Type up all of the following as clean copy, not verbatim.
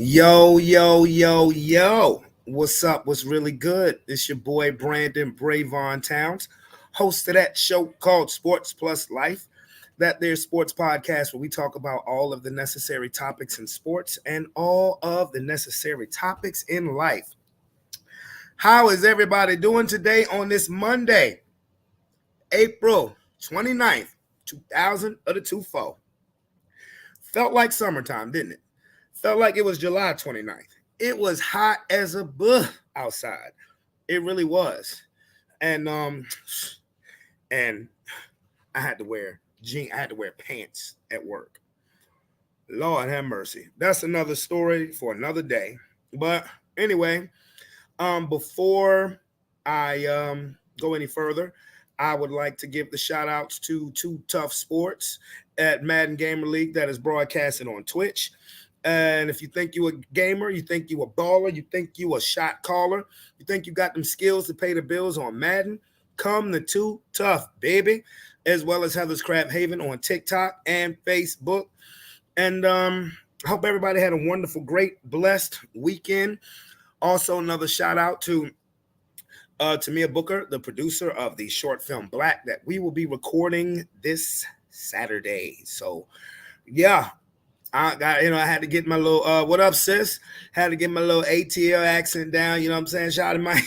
Yo, yo, yo, yo. What's up? What's really good? It's your boy Brandon Bravon Towns, host of that show called Sports Plus Life. That there's sports podcast where we talk about all of the necessary topics in sports and all of the necessary topics in life. How is everybody doing today on this Monday, April 29th, 2000 of the 24? Felt like summertime, didn't it? Felt like it was July 29th. It was hot as a outside. It really was. And I had to wear pants at work. Lord have mercy. That's another story for another day. But anyway, before I go any further, I would like to give the shout outs to Two Tough Sports at Madden Gamer League that is broadcasted on Twitch. And if you think you a gamer, you think you a baller, you think you a shot caller, you think you got them skills to pay the bills on Madden, come to Two Tough, baby, as well as Heather's Crab Haven on TikTok and Facebook. And I hope everybody had a wonderful, great, blessed weekend. Also, another shout out to Tamia Booker, the producer of the short film Black that we will be recording this Saturday. So, yeah, I had to get my little, what up, sis? Had to get my little ATL accent down, you know what I'm saying? Shout out to my,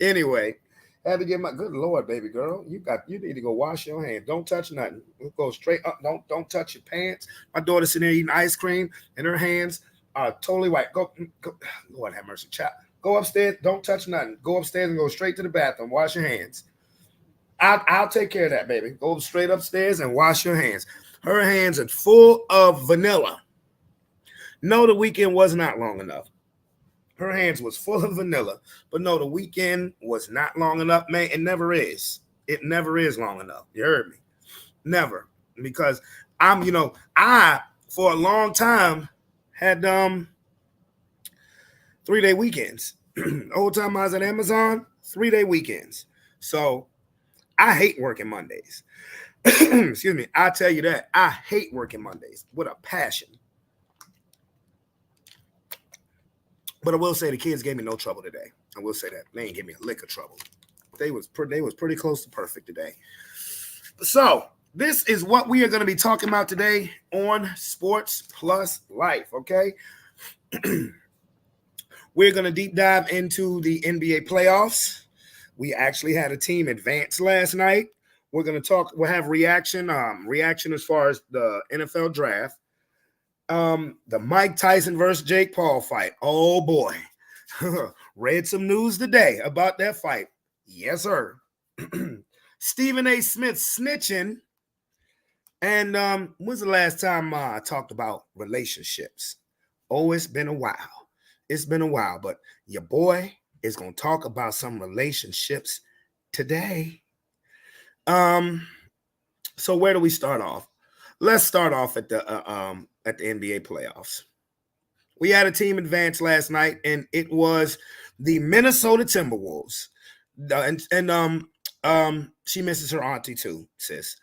anyway, had to get my, good Lord, baby girl, you need to go wash your hands. Don't touch nothing. Go straight up. Don't touch your pants. My daughter's sitting there eating ice cream and her hands are totally white. Go, Lord have mercy, child. Go upstairs. Don't touch nothing. Go upstairs and go straight to the bathroom. Wash your hands. I'll take care of that, baby. Go straight upstairs and wash your hands. Her hands are full of vanilla. No, the weekend was not long enough. Her hands was full of vanilla. But no, the weekend was not long enough, man. It never is. It never is long enough. You heard me? Never. Because I for a long time had 3-day weekends. Old time I was at Amazon, 3-day weekends. So I hate working Mondays. Excuse me. I tell you that. I hate working Mondays with a passion. But I will say the kids gave me no trouble today. I will say that. They ain't give me a lick of trouble. They was pretty close to perfect today. So this is what we are going to be talking about today on Sports Plus Life, okay? We're going to deep dive into the NBA playoffs. We actually had a team advance last night. We're going to talk. We'll have reaction as far as the NFL draft. The Mike Tyson versus Jake Paul fight. Oh boy, read some news today about that fight. Yes, sir. Stephen A. Smith snitching. And when's the last time I talked about relationships? Oh, it's been a while. It's been a while, but your boy is gonna talk about some relationships today. So where do we start off? Let's start off at the NBA playoffs. We had a team advance last night, and it was the Minnesota Timberwolves. She misses her auntie too, sis.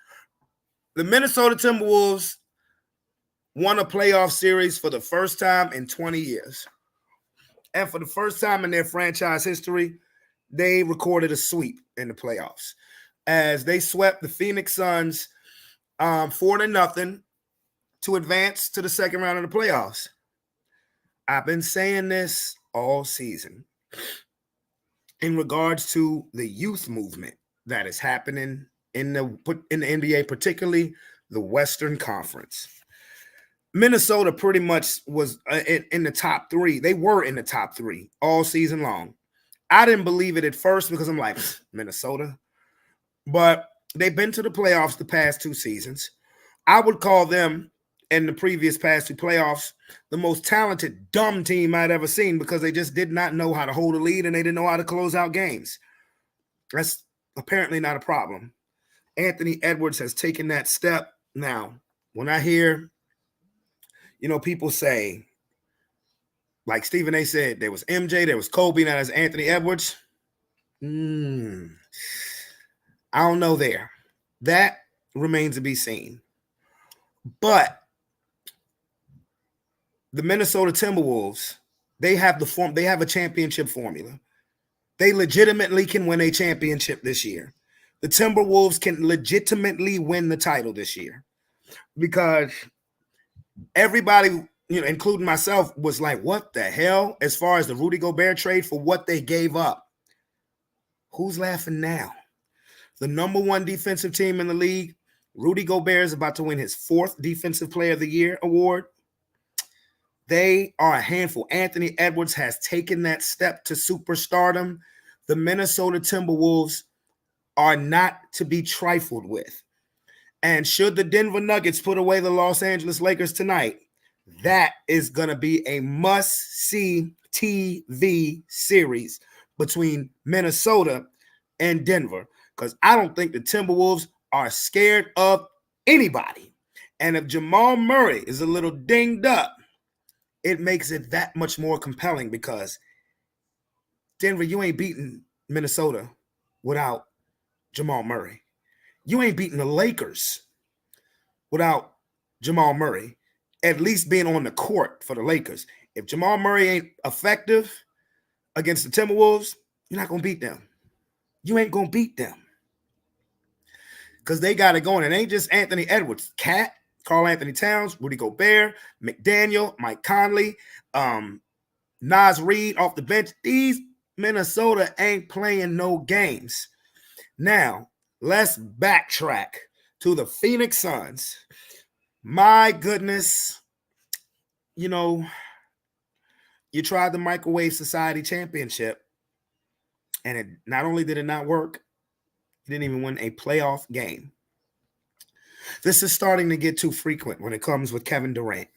The Minnesota Timberwolves won a playoff series for the first time in 20 years. And for the first time in their franchise history, they recorded a sweep in the playoffs as they swept the Phoenix Suns 4-0 to advance to the second round of the playoffs. I've been saying this all season in regards to the youth movement that is happening in the NBA, particularly the Western Conference. Minnesota pretty much was in the top three. They were in the top three all season long. I didn't believe it at first because I'm like, Minnesota. But they've been to the playoffs the past 2 seasons. I would call them, in the previous past 2 playoffs, the most talented, dumb team I'd ever seen because they just did not know how to hold a lead and they didn't know how to close out games. That's apparently not a problem. Anthony Edwards has taken that step. Now, when I hear people say, like Stephen A. said, there was MJ, there was Kobe, now there's Anthony Edwards. I don't know there. That remains to be seen. But the Minnesota Timberwolves, they have a championship formula. They legitimately can win a championship this year. The Timberwolves can legitimately win the title this year because everybody, including myself, was like, what the hell? As far as the Rudy Gobert trade for what they gave up. Who's laughing now? The number one defensive team in the league, Rudy Gobert is about to win his 4th Defensive Player of the Year award. They are a handful. Anthony Edwards has taken that step to superstardom. The Minnesota Timberwolves are not to be trifled with. And should the Denver Nuggets put away the Los Angeles Lakers tonight, that is going to be a must-see TV series between Minnesota and Denver, because I don't think the Timberwolves are scared of anybody. And if Jamal Murray is a little dinged up, it makes it that much more compelling because Denver, you ain't beating Minnesota without Jamal Murray. You ain't beating the Lakers without Jamal Murray, at least being on the court for the Lakers. If Jamal Murray ain't effective against the Timberwolves, you're not going to beat them. You ain't going to beat them because they got it going. It ain't just Anthony Edwards, Cat, Karl Anthony Towns, Rudy Gobert, McDaniel, Mike Conley, Naz Reid off the bench. These Minnesota ain't playing no games. Now, let's backtrack to the Phoenix Suns. My goodness, you tried the Microwave Society Championship, and it not only did it not work, you didn't even win a playoff game. This is starting to get too frequent when it comes with Kevin Durant.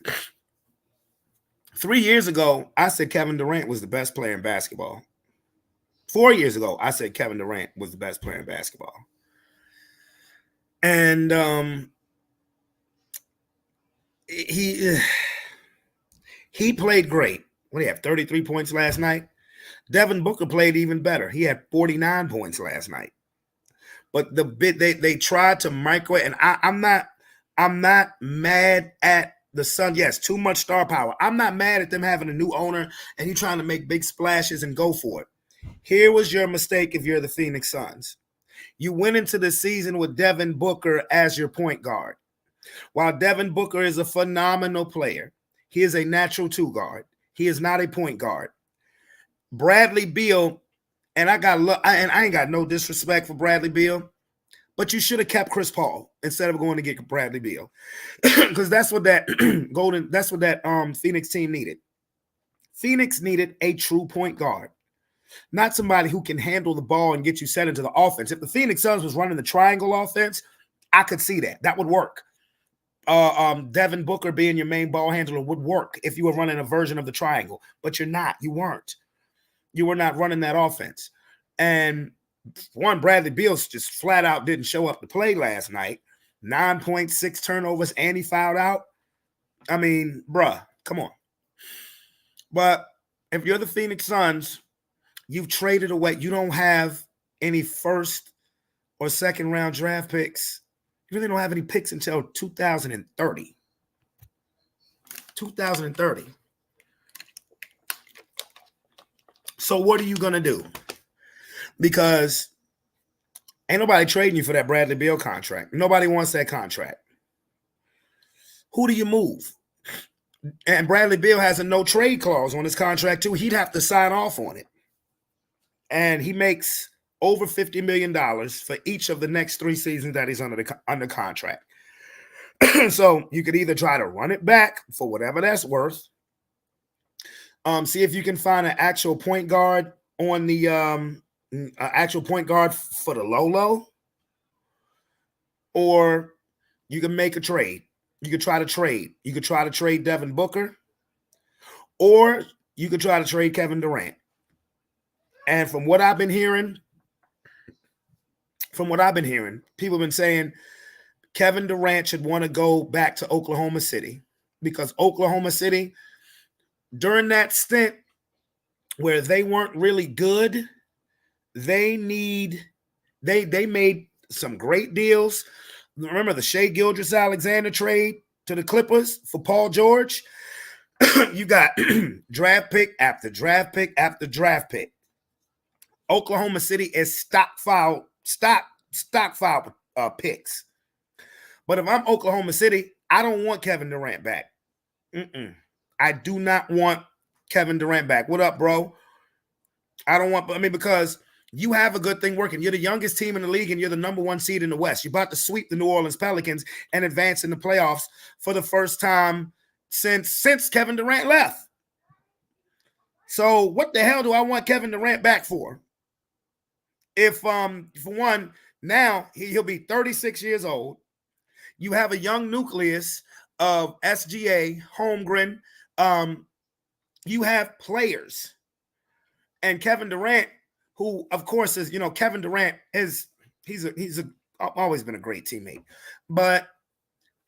3 years ago, I said Kevin Durant was the best player in basketball. 4 years ago, I said Kevin Durant was the best player in basketball. And he played great. What did he have, 33 points last night? Devin Booker played even better. He had 49 points last night. But the bit they tried to microwave, and I'm not mad at the Suns. Yes, too much star power. I'm not mad at them having a new owner and you trying to make big splashes and go for it. Here was your mistake if you're the Phoenix Suns. You went into the season with Devin Booker as your point guard. While Devin Booker is a phenomenal player, he is a natural 2 guard. He is not a point guard. Bradley Beal, and I ain't got no disrespect for Bradley Beal, but you should have kept Chris Paul instead of going to get Bradley Beal, because that's what that Phoenix team needed. Phoenix needed a true point guard, not somebody who can handle the ball and get you set into the offense. If the Phoenix Suns was running the triangle offense, I could see that. That would work. Devin Booker being your main ball handler would work if you were running a version of the triangle, but you're not. You weren't. You were not running that offense. And one, Bradley Beal just flat out didn't show up to play last night. 9.6 turnovers and he fouled out. I mean, bruh, come on. But if you're the Phoenix Suns, you've traded away. You don't have any first or second round draft picks. You really don't have any picks until 2030. 2030. So what are you going to do? Because ain't nobody trading you for that Bradley Beal contract. Nobody wants that contract. Who do you move? And Bradley Beal has a no trade clause on his contract too. He'd have to sign off on it. And he makes over $50 million for each of the next 3 seasons that he's under contract. So you could either try to run it back for whatever that's worth. See if you can find an actual point guard on the actual point guard for the low, or you can make a trade. You could try to trade. You could try to trade Devin Booker, or you could try to trade Kevin Durant. And from what I've been hearing, people have been saying Kevin Durant should want to go back to Oklahoma City, because Oklahoma City, during that stint where they weren't really good, they made some great deals. Remember the Shai Gilgeous-Alexander trade to the Clippers for Paul George? You got draft pick after draft pick after draft pick. Oklahoma City is stockpile picks. But if I'm Oklahoma City, I don't want Kevin Durant back. I do not want Kevin Durant back. What up, bro? Because you have a good thing working. You're the youngest team in the league, and you're the number 1 seed in the West. You're about to sweep the New Orleans Pelicans and advance in the playoffs for the first time since Kevin Durant left. So what the hell do I want Kevin Durant back for? If for one, now he'll be 36 years old. You have a young nucleus of SGA, Holmgren. You have players. And Kevin Durant, who of course is, Kevin Durant he's always been a great teammate. But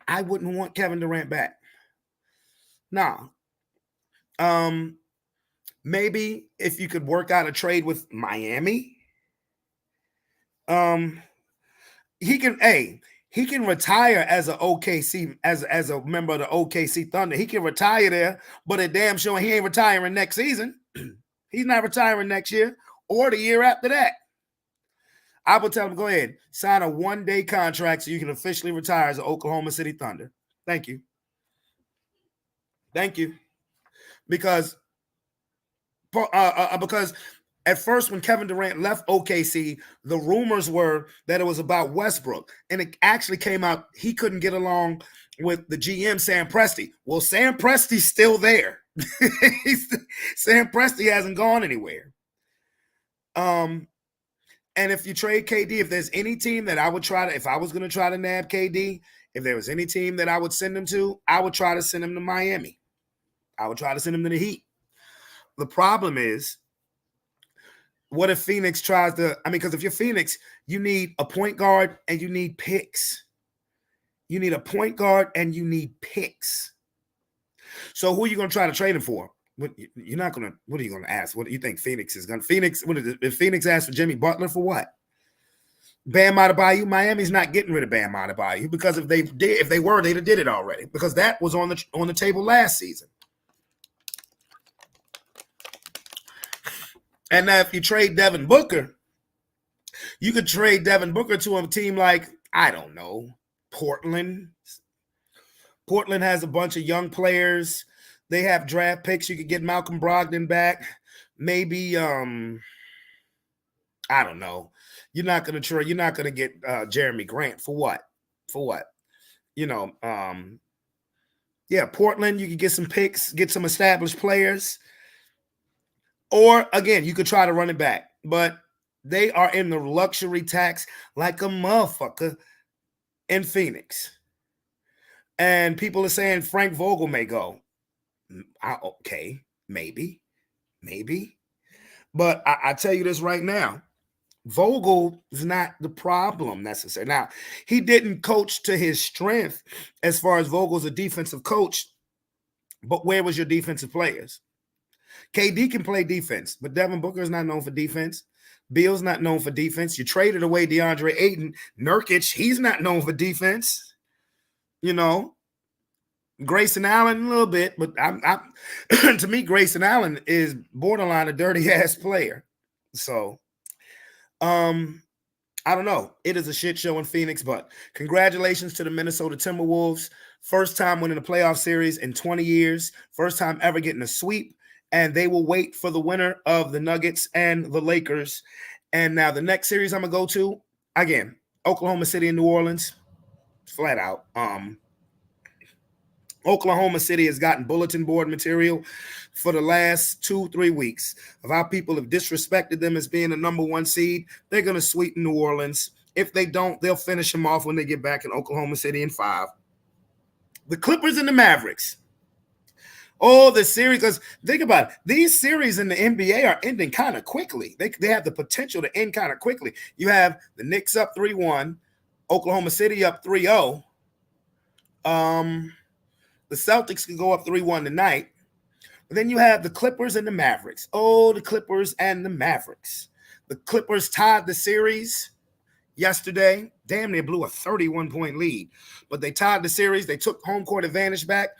I wouldn't want Kevin Durant back. No. Maybe if you could work out a trade with Miami, he can retire as a OKC as a member of the OKC Thunder. He can retire there, but it damn sure he ain't retiring next season. He's not retiring next year or the year after that. I would tell him, go ahead, sign a 1-day contract so you can officially retire as an Oklahoma City Thunder. Thank you. Because at first, when Kevin Durant left OKC, the rumors were that it was about Westbrook. And it actually came out he couldn't get along with the GM, Sam Presti. Well, Sam Presti's still there. Sam Presti hasn't gone anywhere. And if you trade KD, if there's any team that I would try to, if I was going to try to nab KD, if there was any team that I would send him to, I would try to send him to Miami. I would try to send him to the Heat. The problem is, what if Phoenix tries to, because if you're Phoenix, you need a point guard and you need picks. You need a point guard and you need picks. So who are you going to try to trade him for? What are you going to ask? What do you think Phoenix is going to? If Phoenix asks for Jimmy Butler for what? Bam Adebayo? Miami's not getting rid of Bam Adebayo, because if they were, they'd have did it already, because that was on the table last season. And now if you trade Devin Booker, you could trade Devin Booker to a team like, I don't know, Portland. Portland has a bunch of young players. They have draft picks. You could get Malcolm Brogdon back. Maybe, I don't know. You're not going to get Jeremy Grant for what? Portland, you could get some picks, get some established players. Or, again, you could try to run it back. But they are in the luxury tax like a motherfucker in Phoenix. And people are saying Frank Vogel may go. Okay, maybe. But I tell you this right now. Vogel is not the problem necessarily. Now, he didn't coach to his strength as far as Vogel's a defensive coach. But where was your defensive players? KD can play defense, but Devin Booker is not known for defense. Beal's not known for defense. You traded away DeAndre Ayton. Nurkic, he's not known for defense. Grayson Allen a little bit, but to me, Grayson Allen is borderline a dirty-ass player. So, I don't know. It is a shit show in Phoenix, but congratulations to the Minnesota Timberwolves. First time winning a playoff series in 20 years. First time ever getting a sweep. And they will wait for the winner of the Nuggets and the Lakers. And now the next series I'm going to go to, again, Oklahoma City and New Orleans, flat out. Oklahoma City has gotten bulletin board material for the last 2-3 weeks of how people have disrespected them as being the number 1 seed. They're going to sweep New Orleans. If they don't, they'll finish them off when they get back in Oklahoma City in 5. The Clippers and the Mavericks. Oh, the series, because think about it. These series in the NBA are ending kind of quickly. They have the potential to end kind of quickly. You have the Knicks up 3-1, Oklahoma City up 3-0. The Celtics can go up 3-1 tonight. But then you have the Clippers and the Mavericks. Oh, the Clippers and the Mavericks. The Clippers tied the series yesterday. Damn, they blew a 31-point lead. But they tied the series. They took home court advantage back.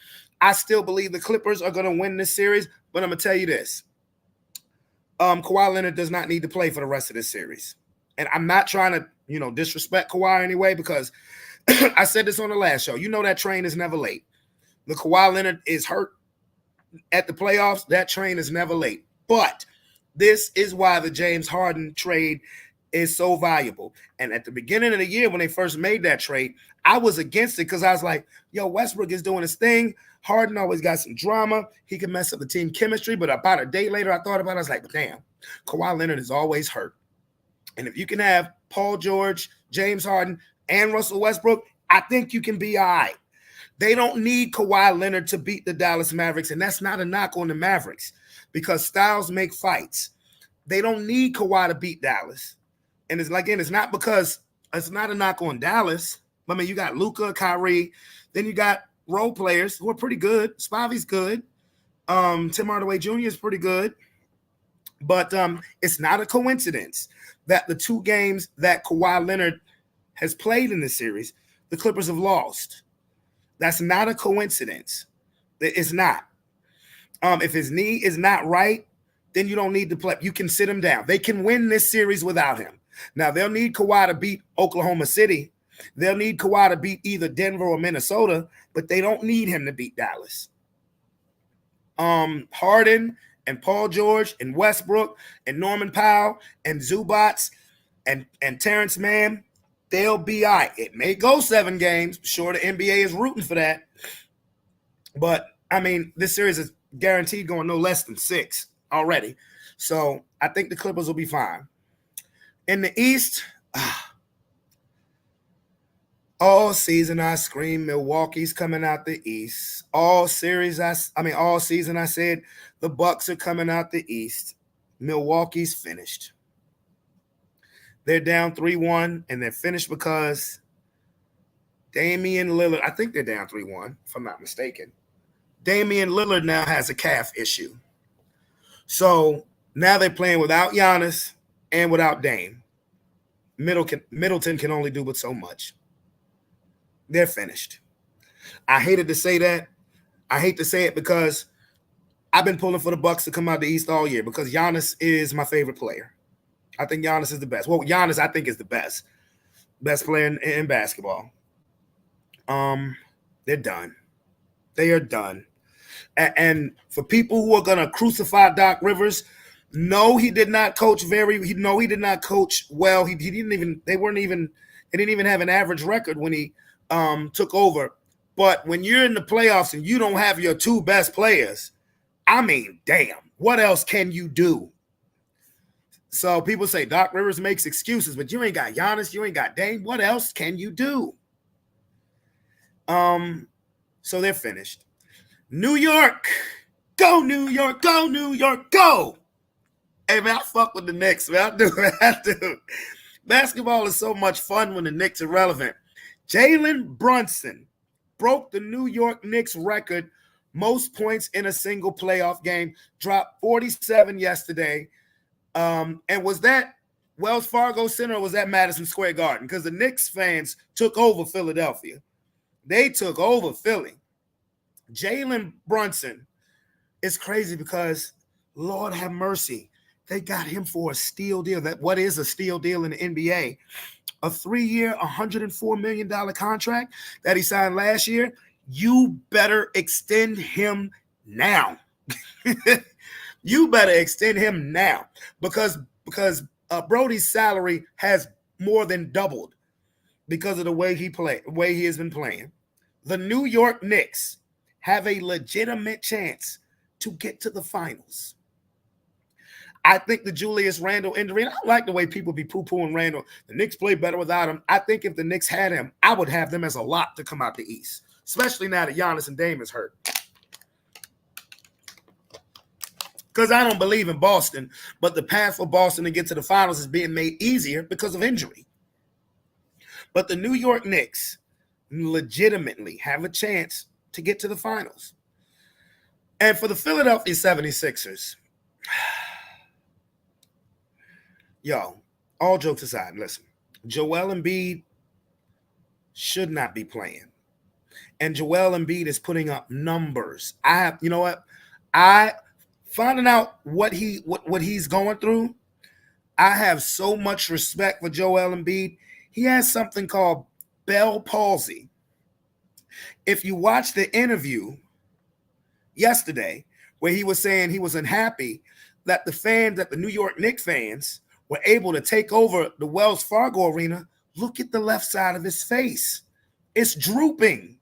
I still believe the Clippers are going to win this series, but I'm going to tell you this. Kawhi Leonard does not need to play for the rest of this series. And I'm not trying to, disrespect Kawhi anyway, because I said this on the last show. You know that train is never late. The Kawhi Leonard is hurt at the playoffs. That train is never late. But this is why the James Harden trade is so valuable. And at the beginning of the year, when they first made that trade, I was against it because I was like, Westbrook is doing his thing. Harden always got some drama. He can mess up the team chemistry. But about a day later, I thought about it. I was like, damn, Kawhi Leonard is always hurt. And if you can have Paul George, James Harden, and Russell Westbrook, I think you can be all right. They don't need Kawhi Leonard to beat the Dallas Mavericks, and that's not a knock on the Mavericks because styles make fights. They don't need Kawhi to beat Dallas. And it's not because it's not a knock on Dallas. I mean, you got Luka, Kyrie, then you got role players who are pretty good. Spavi's good. Tim Hardaway Jr. is pretty good. But it's not a coincidence that the two games that Kawhi Leonard has played in this series, the Clippers have lost. That's not a coincidence. It's not. If his knee is not right, then you don't need to play. You can sit him down. They can win this series without him. Now, they'll need Kawhi to beat Oklahoma City. They'll need Kawhi to beat either Denver or Minnesota, but they don't need him to beat Dallas. Harden and Paul George and Westbrook and Norman Powell and Zubats and Terrence Mann, they'll be all right. It may go 7 games. Sure, the NBA is rooting for that. But, I mean, this series is guaranteed going no less than 6 already. So I think the Clippers will be fine. In the East, all season I screamed Milwaukee's coming out the East. All season I said the Bucks are coming out the East. Milwaukee's finished. They're down 3-1, and they're finished because Damian Lillard, I think they're down 3-1, if I'm not mistaken. Damian Lillard now has a calf issue. So now they're playing without Giannis and without Dame. Middleton can only do but so much. They're finished. I hated to say that. I hate to say it because I've been pulling for the Bucks to come out the East all year because Giannis is my favorite player. I think Giannis is the best. Well, Giannis, I think, is the best player in basketball. They're done. They are done. And for people who are going to crucify Doc Rivers, no, he did not coach he did not coach well. They didn't even have an average record when he took over. But when you're in the playoffs and you don't have your 2 best players, I mean, damn, what else can you do? So people say Doc Rivers makes excuses, but you ain't got Giannis, you ain't got Dame. What else can you do? So they're finished. New York, go New York, go New York, go. Hey, man, I fuck with the Knicks, man. I do. Basketball is so much fun when the Knicks are relevant. Jalen Brunson broke the New York Knicks record, most points in a single playoff game, dropped 47 yesterday. And was that Wells Fargo Center or was that Madison Square Garden? Because the Knicks fans took over Philadelphia. They took over Philly. Jalen Brunson is crazy because, Lord have mercy, they got him for a steal deal. What is a steal deal in the NBA? A 3-year, $104 million contract that he signed last year. You better extend him now. You better extend him now because Brody's salary has more than doubled because of the way he has been playing. The New York Knicks have a legitimate chance to get to the finals. I think the Julius Randle injury, and I like the way people be poo-pooing Randle. The Knicks play better without him. I think if the Knicks had him, I would have them as a lot to come out the East, especially now that Giannis and Dame is hurt. Because I don't believe in Boston, but the path for Boston to get to the finals is being made easier because of injury. But the New York Knicks legitimately have a chance to get to the finals. And for the Philadelphia 76ers, yo, all jokes aside, listen, Joel Embiid should not be playing. and Joel Embiid is putting up numbers. You know what? I finding out what he's going through. I have so much respect for Joel Embiid. He has something called Bell palsy. If you watch the interview yesterday where he was saying he was unhappy that the New York Knicks fans were able to take over the Wells Fargo Arena, look at the left side of his face. It's drooping.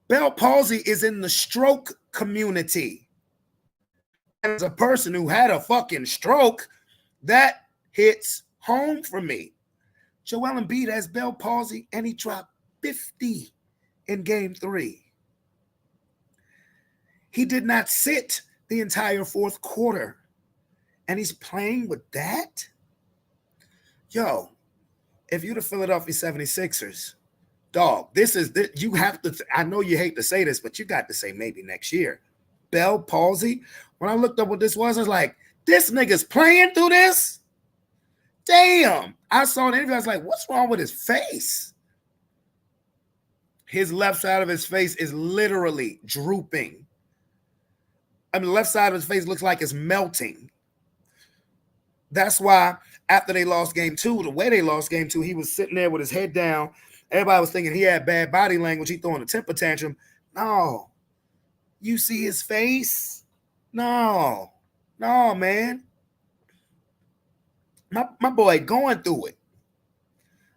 Bell palsy is in the stroke community. And as a person who had a fucking stroke, that hits home for me. Joel Embiid has Bell palsy and he dropped 50 in game 3. He did not sit the entire fourth quarter. And he's playing with that? Yo, if you're the Philadelphia 76ers, dog, you have to, I know you hate to say this, but you got to say maybe next year. Bell palsy. When I looked up what this was, I was like, this nigga's playing through this? Damn. I saw the interview. I was like, what's wrong with his face? His left side of his face is literally drooping. I mean, the left side of his face looks like it's melting. That's why after they lost game 2, the way they lost game 2, he was sitting there with his head down. Everybody was thinking he had bad body language. He throwing a temper tantrum. No. You see his face? No, man. My boy going through it.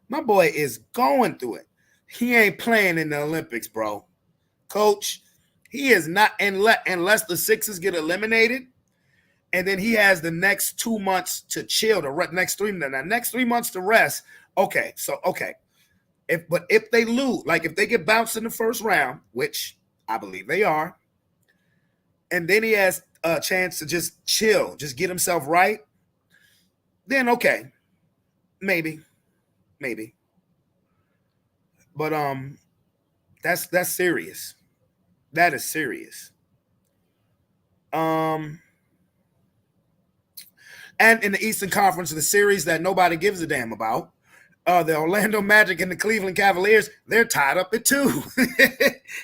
My boy is going through it. He ain't playing in the Olympics, bro. Coach, he is not, unless the Sixers get eliminated, and then he has the next 2 months to chill, the next 3 months to rest. Okay. If they lose, like if they get bounced in the first round, which I believe they are, and then he has a chance to just chill, just get himself right, then okay, maybe. But that's serious. That is serious. And in the Eastern Conference, the series that nobody gives a damn about, the Orlando Magic and the Cleveland Cavaliers, they're tied up at 2.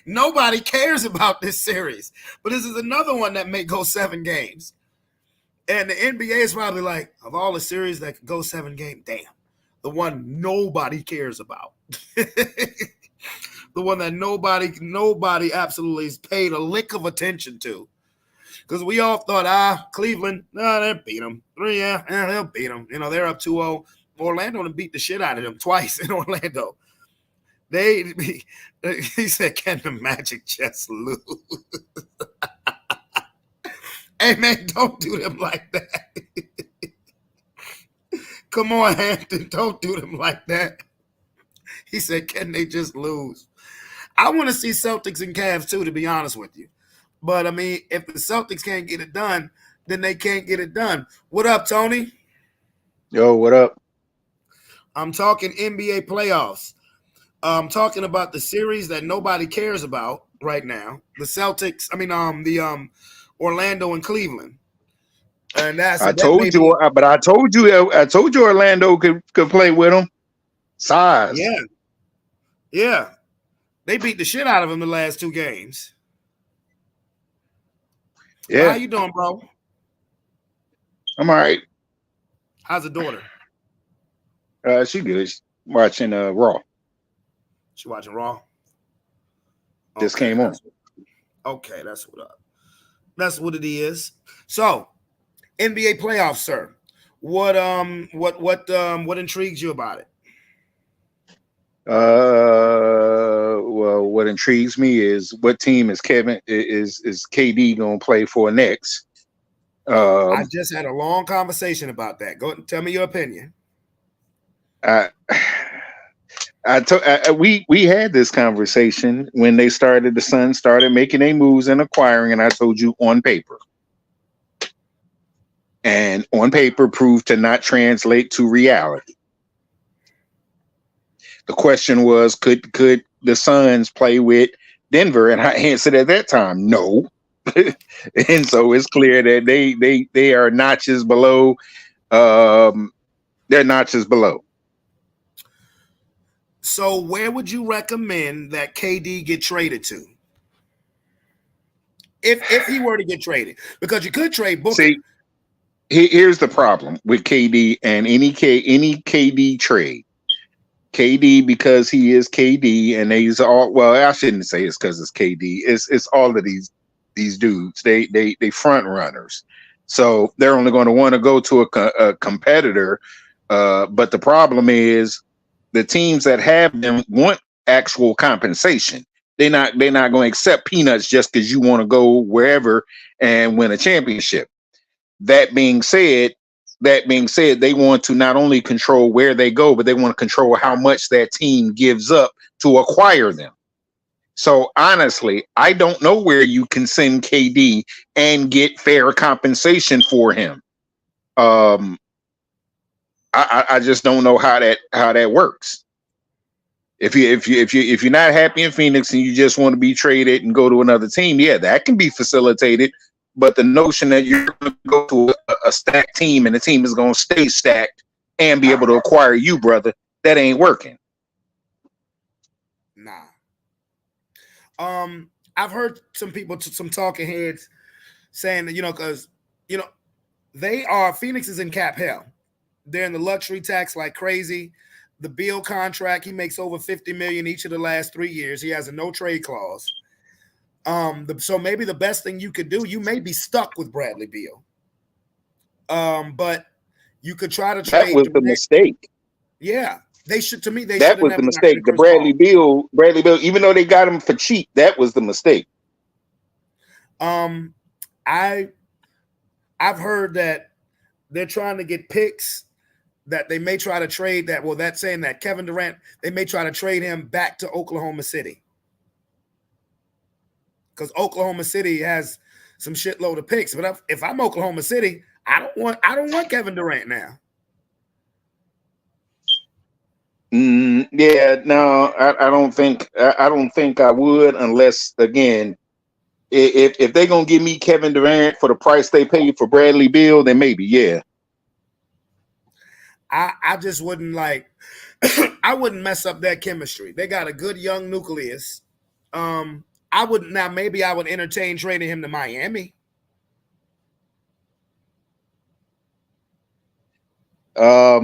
Nobody cares about this series. But this is another one that may go 7 games. And the NBA is probably like, of all the series that could go 7 games, damn, the one nobody cares about. The one that nobody absolutely has paid a lick of attention to. Because we all thought, Cleveland, they'll beat them. They'll beat them. You know, they're up 2-0. Orlando and beat the shit out of them twice in Orlando. He said, can the Magic just lose? Hey, man, don't do them like that. Come on, Hampton, don't do them like that. He said, can they just lose? I want to see Celtics and Cavs too, to be honest with you. But, I mean, if the Celtics can't get it done, then they can't get it done. What up, Tony? Yo, what up? I'm talking NBA playoffs. I'm talking about the series that nobody cares about right now. The Celtics, the Orlando and Cleveland. And I told you Orlando could play with them. Size. Yeah. They beat the shit out of them the last 2 games. Yeah. How you doing, bro? I'm all right. How's the daughter? She good. She's watching Raw. She watching Raw? Just came on. Okay, that's what up. That's what it is. So, NBA playoffs, sir. What intrigues you about it? Well, what intrigues me is what team is KD gonna play for next? I just had a long conversation about that. Go tell me your opinion. We had this conversation when the Suns started making their moves and acquiring, and I told you on paper. And on paper proved to not translate to reality. The question was, could the Suns play with Denver? And I answered at that time, no. And so it's clear that they are notches below. They're notches below. So where would you recommend that KD get traded to? If he were to get traded, because you could trade Booker. See, here's the problem with KD and any KD trade. KD, because he is KD, and he's all, well, I shouldn't say it's because it's KD. It's all of these dudes. They front runners, so they're only going to want to go to a competitor. But the problem is the teams that have them want actual compensation. They're not going to accept peanuts just because you want to go wherever and win a championship. That being said, they want to not only control where they go, but they want to control how much that team gives up to acquire them. So honestly, I don't know where you can send KD and get fair compensation for him. I just don't know how that works. If you're not happy in Phoenix and you just want to be traded and go to another team, yeah, that can be facilitated. But the notion that you're going to go to a stacked team and the team is going to stay stacked and be able to acquire you, brother, that ain't working. Nah. I've heard some people, some talking heads saying that, because, Phoenix is in cap hell. They're in the luxury tax like crazy. The Beal contract, he makes over $50 million each of the last 3 years. He has a no trade clause. So maybe the best thing you could do, you may be stuck with Bradley Beal. But you could try to trade. That was the mistake. Yeah. They should, to me, that was the mistake. The Bradley Beal, even though they got him for cheap, that was the mistake. I've heard that they're trying to get picks that they may try to trade that. Well, that's saying that Kevin Durant, they may try to trade him back to Oklahoma City. Because Oklahoma City has some shitload of picks. But if I'm Oklahoma City, I don't want Kevin Durant now. Yeah, no, I don't think I would, unless, again, if they're gonna give me Kevin Durant for the price they paid for Bradley Beal, then maybe, yeah. I just wouldn't I wouldn't mess up that chemistry. They got a good young nucleus. Maybe I would entertain trading him to Miami. But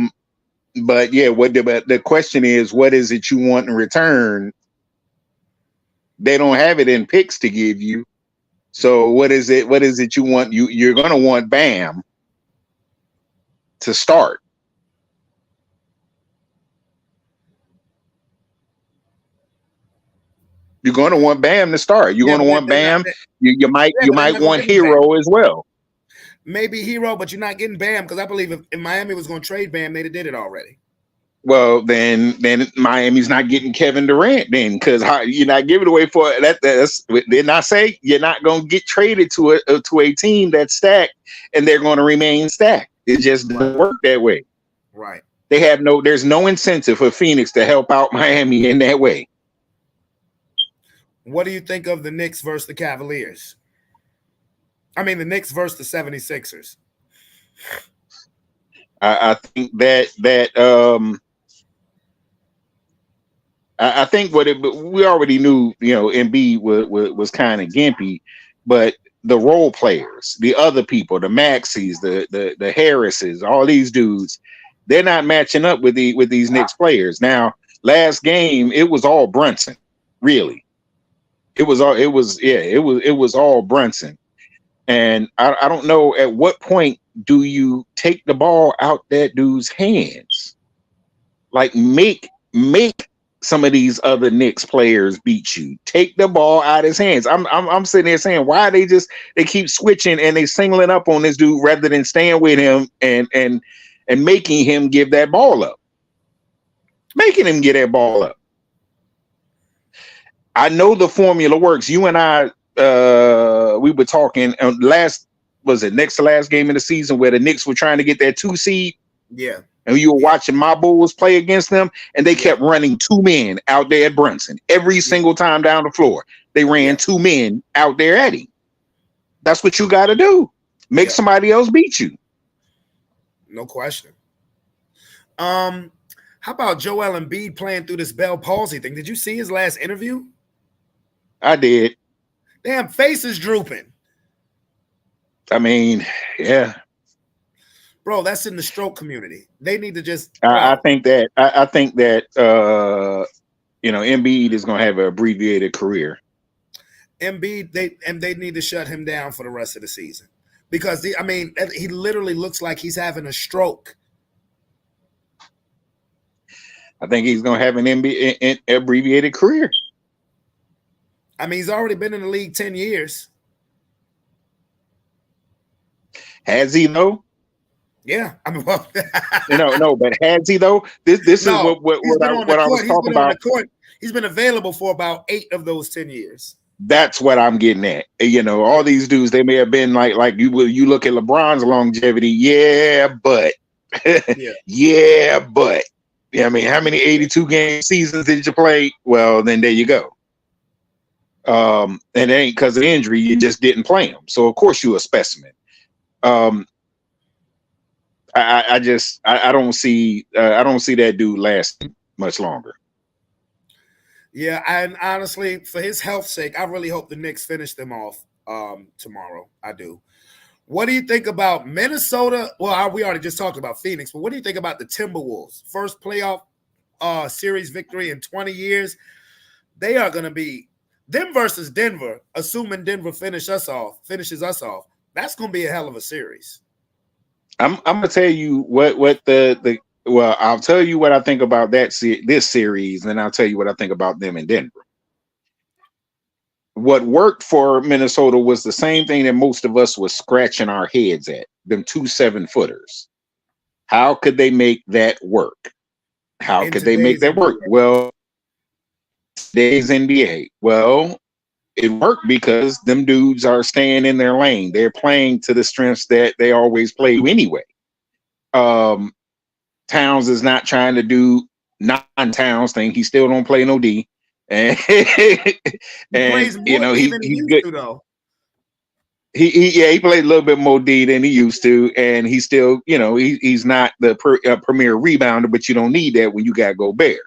yeah, the question is, what is it you want in return? They don't have it in picks to give you. So what is it you want? You're gonna want Bam to start. You're going to want Bam to start. You're going to want Bam. You might want Hero as well. Maybe Hero, but you're not getting Bam, because I believe if Miami was going to trade Bam, they'd have did it already. Well, then Miami's not getting Kevin Durant then, because you're not giving away for that. Then I say you're not going to get traded to a team that's stacked, and they're going to remain stacked. It just doesn't work that way. Right. There's no incentive for Phoenix to help out Miami in that way. What do you think of the Knicks versus the Cavaliers? I mean, the Knicks versus the 76ers. I think I think we already knew, Embiid was kind of gimpy, but the role players, the other people, the Maxis, the Harrises, all these dudes, they're not matching up with these Knicks players. Now, last game, it was all Brunson, really. It was all Brunson. And I don't know, at what point do you take the ball out that dude's hands? Like, make some of these other Knicks players beat you. Take the ball out of his hands. I'm sitting there saying, why they keep switching and they singling up on this dude rather than staying with him and making him give that ball up. Making him get that ball up. I know the formula works. You and I, we were talking next to last game of the season where the Knicks were trying to get that 2 seed. Yeah. And you were watching my Bulls play against them, and they kept running 2 men out there at Brunson. Every single time down the floor, they ran 2 men out there at him. That's what you got to do. Make somebody else beat you. No question. How about Joel Embiid playing through this Bell palsy thing? Did you see his last interview? I did. Damn, face is drooping. I mean, yeah. Bro, that's in the stroke community. They need to just. I think that Embiid is going to have an abbreviated career. Embiid, they need to shut him down for the rest of the season because he literally looks like he's having a stroke. I think he's going to have an abbreviated career. I mean, he's already been in the league 10 years. Has he though? Yeah, I mean, well, no, but has he though? This is what I was talking about. He's been available for about 8 of those 10 years. That's what I'm getting at. All these dudes, they may have been like you look at LeBron's longevity. Yeah, but yeah, but I mean, how many 82 game seasons did you play? Well, then there you go. And it ain't because of injury, you just didn't play him. So of course you're a specimen. I don't see that dude lasting much longer. Yeah, and honestly, for his health's sake, I really hope the Knicks finish them off tomorrow. I do. What do you think about Minnesota? Well, we already just talked about Phoenix, but what do you think about the Timberwolves? First playoff series victory in 20 years. They are going to be them versus Denver, assuming Denver finishes us off. That's going to be a hell of a series. I'm going to tell you what I'll tell you what I think about this series, and I'll tell you what I think about them in Denver. What worked for Minnesota was the same thing that most of us were scratching our heads at, them 2 7-footers. How could they make that work? How could they make that work? Well, today's NBA. Well, it worked because them dudes are staying in their lane. They're playing to the strengths that they always play anyway. Towns is not trying to do non-Towns thing. He still don't play no D. And he's good. He played a little bit more D than he used to, and he's still, he's not the premier rebounder, but you don't need that when you got Gobert.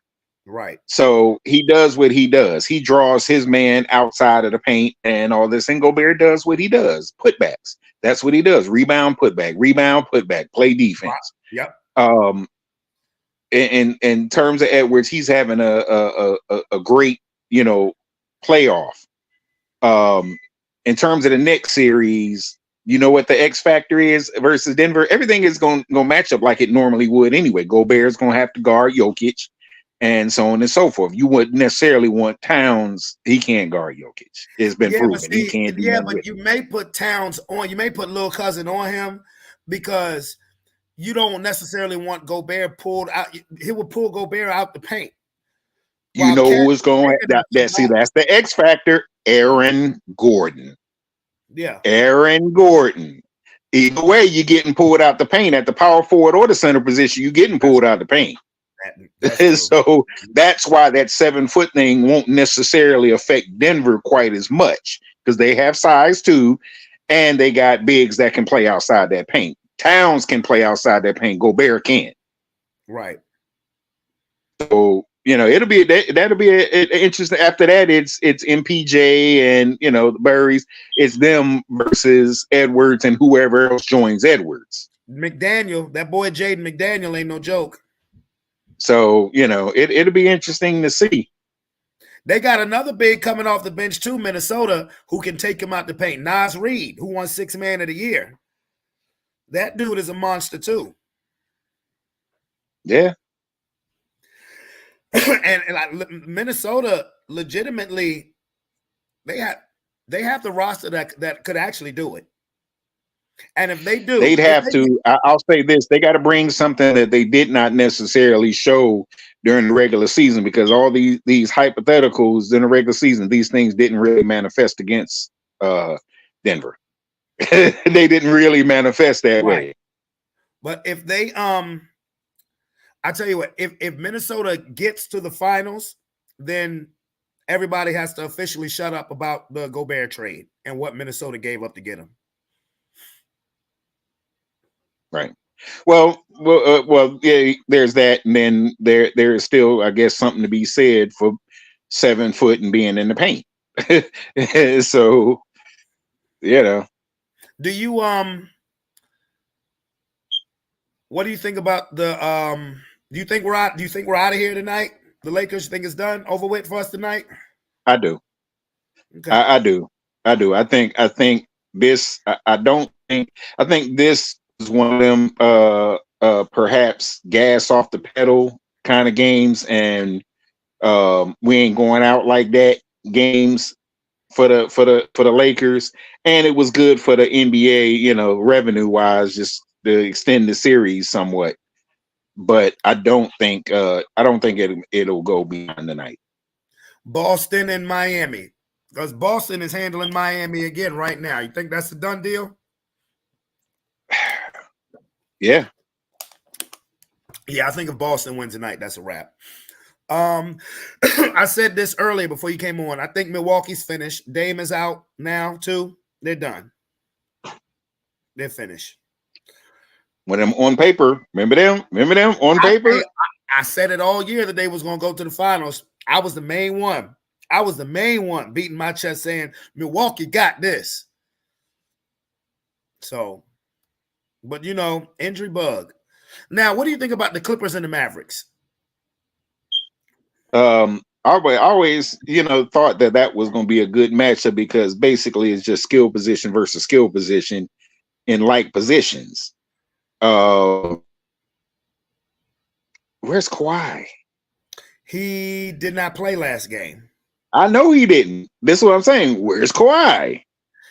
Right. So he does what he does. He draws his man outside of the paint and all this, and Gobert does what he does. Putbacks. That's what he does. Rebound, putback, play defense. Yep. In terms of Edwards, he's having a great, playoff. In terms of the next series, you know what the X factor is versus Denver? Everything is going to match up like it normally would anyway. Gobert's going to have to guard Jokic and so on and so forth. You wouldn't necessarily want Towns. He can't guard Jokic. It's been proven. He can't do that. But you may put Towns on. You may put Lil Cousin on him because you don't necessarily want Gobert pulled out. He would pull Gobert out the paint. You know who is going that's the X factor. Aaron Gordon. Yeah. Aaron Gordon. Either way, you're getting pulled out the paint at the power forward or the center position. You're getting pulled out the paint. So that's why that 7-foot thing won't necessarily affect Denver quite as much because they have size too, and they got bigs that can play outside that paint. Towns can play outside that paint. Gobert can't. Right. So that'll be interesting. After that, it's MPJ and the Burries. It's them versus Edwards and whoever else joins Edwards. McDaniel, that boy Jaden McDaniel ain't no joke. So it'll be interesting to see. They got another big coming off the bench too, Minnesota, who can take him out the paint. Naz Reid, who won 6th Man of the Year. That dude is a monster too. Yeah. and Minnesota legitimately, they have the roster that could actually do it. And if they do, they'd have to. I'll say this: they got to bring something that they did not necessarily show during the regular season, because all these hypotheticals in the regular season, these things didn't really manifest against Denver. They didn't really manifest that way. But if they, I tell you what, if Minnesota gets to the finals, then everybody has to officially shut up about the Gobert trade and what Minnesota gave up to get him. Right. Yeah. There's that, and then there is still, I guess, something to be said for 7 foot and being in the paint. So Do you what do you think about the do you think we're out of here tonight? The Lakers think it's done, over with for us tonight? I do. Okay. I do. I think this. I don't think. I think this is one of them. Perhaps gas off the pedal kind of games, and we ain't going out like that games for the Lakers. And it was good for the NBA, revenue wise, just to extend the series somewhat. But I don't think it'll go beyond the night. Boston and Miami. Because Boston is handling Miami again right now. You think that's a done deal? Yeah. Yeah, I think if Boston wins tonight, that's a wrap. I said this earlier before you came on. I think Milwaukee's finished. Dame is out now too. They're done. They're finished. When them on paper, remember them on paper. I said it all year that they was going to go to the finals. I was the main one. Beating my chest saying Milwaukee got this. So, but injury bug. Now, what do you think about the Clippers and the Mavericks? I always, thought that was going to be a good matchup because basically it's just skill position versus skill position in like positions. Where's Kawhi? He did not play last game. I know he didn't. This is what I'm saying. Where's Kawhi?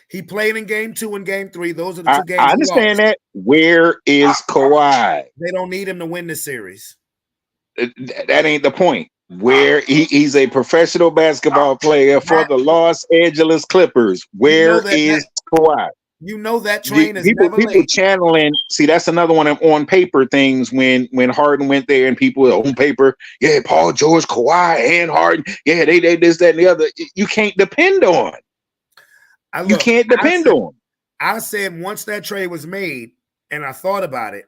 He played in game 2 and game 3. Those are the two games. I understand that. Where is Kawhi? They don't need him to win the series. That ain't the point. Where he's a professional basketball player for the Los Angeles Clippers. Where is Kawhi? You know that train is people late. channeling. See, that's another one of on paper things. When Harden went there and people on paper, yeah, Paul George, Kawhi, and Harden, yeah, they this, that, and the other. You can't depend on. You can't depend on. I said once that trade was made, and I thought about it.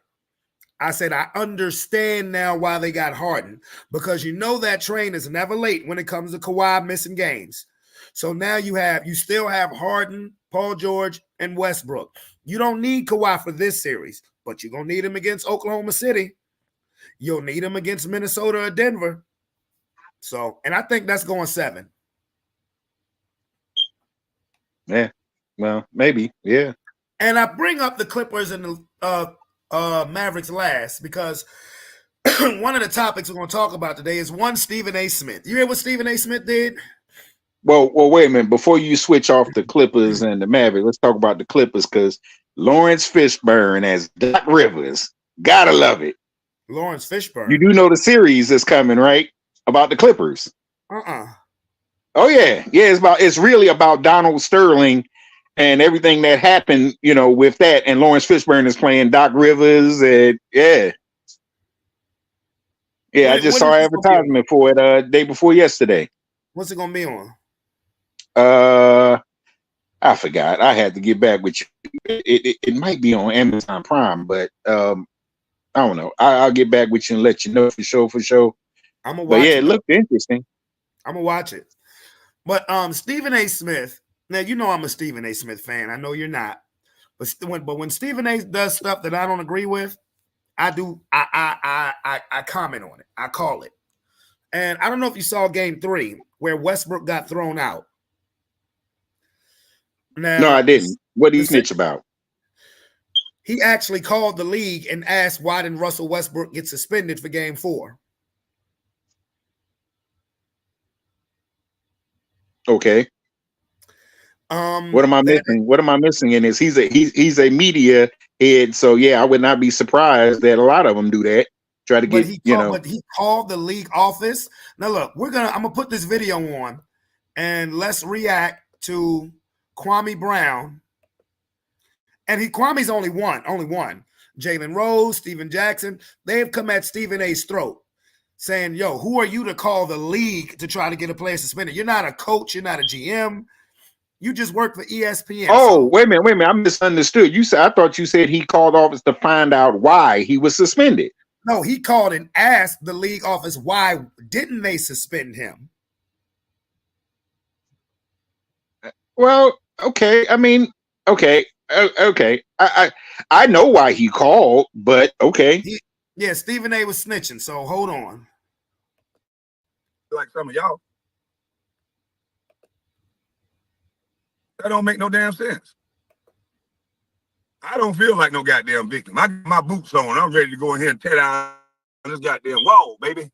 I said I understand now why they got Harden, because that train is never late when it comes to Kawhi missing games. So now you still have Harden, Paul George, and Westbrook. You don't need Kawhi for this series, but you're going to need him against Oklahoma City. You'll need him against Minnesota or Denver. So, and I think that's going 7. Yeah, well, maybe, yeah. And I bring up the Clippers and the Mavericks last because one of the topics we're going to talk about today is Stephen A. Smith. You hear what Stephen A. Smith did? Well, wait a minute. Before you switch off the Clippers and the Mavericks, let's talk about the Clippers because Lawrence Fishburne as Doc Rivers. Gotta love it. Lawrence Fishburne. You do know the series is coming, right? About the Clippers. Oh yeah. It's really about Donald Sterling and everything that happened, with that. And Lawrence Fishburne is playing Doc Rivers, and yeah. I just saw advertisement for it day before yesterday. What's it gonna be on? I forgot. I had to get back with you. It might be on Amazon Prime, but I don't know. I'll get back with you and let you know for sure. I'm gonna watch it looked interesting. I'm gonna watch it. But Stephen A. Smith. Now I'm a Stephen A. Smith fan. I know you're not. But when Stephen A. does stuff that I don't agree with, I do. I comment on it. I call it. And I don't know if you saw Game 3 where Westbrook got thrown out. Now, no, I didn't. What did he snitch about? He actually called the league and asked why didn't Russell Westbrook get suspended for Game 4. Okay. What am I missing? What am I missing in this? He's a media head, so yeah, I would not be surprised that a lot of them do that. Try to get But he called the league office. Now look, I'm gonna put this video on, and let's react to Kwame Brown. And Kwame's only one. Jalen Rose, Steven Jackson, they have come at Stephen A.'s throat, saying, "Yo, who are you to call the league to try to get a player suspended? You're not a coach. You're not a GM." You just work for ESPN. Oh, so. wait a minute. I misunderstood. I thought you said he called office to find out why he was suspended. No, he called and asked the league office why didn't they suspend him? Well, okay. I mean, okay. Okay. I know why he called, but okay. Yeah, Stephen A was snitching, so hold on. Like some of y'all. That don't make no damn sense. I don't feel like no goddamn victim. I got my boots on. I'm ready to go in here and tear down this goddamn wall, baby.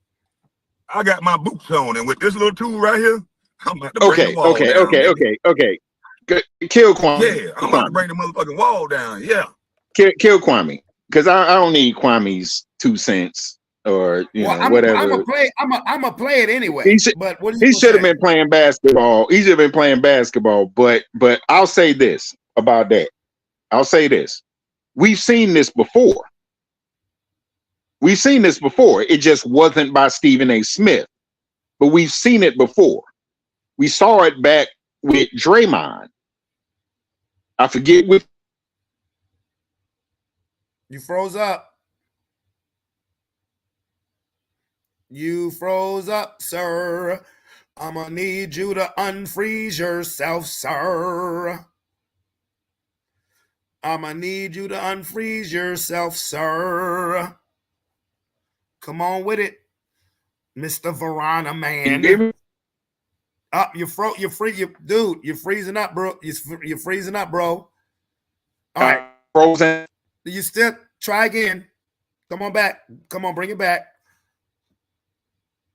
I got my boots on, and with this little tool right here, I'm about to bring the wall down. Okay. Kill Kwame. Yeah, I'm about to bring the motherfucking wall down. Yeah. Kill Kwame. Because I don't need Kwame's 2 cents or whatever. I'm gonna play it anyway. He should have been playing basketball. He should have been playing basketball. But I'll say this about that. I'll say this. We've seen this before. It just wasn't by Stephen A. Smith. But we've seen it before. We saw it back with Draymond. I forget with. You froze up. You froze up, sir. I'm gonna need you to unfreeze yourself, sir. I'm gonna need you to unfreeze yourself, sir. Come on with it, Mr. Verona man. Up, you're dude. You're freezing up, bro. You're freezing up, bro. All right, frozen. You still try again. Come on back. Come on, bring it back.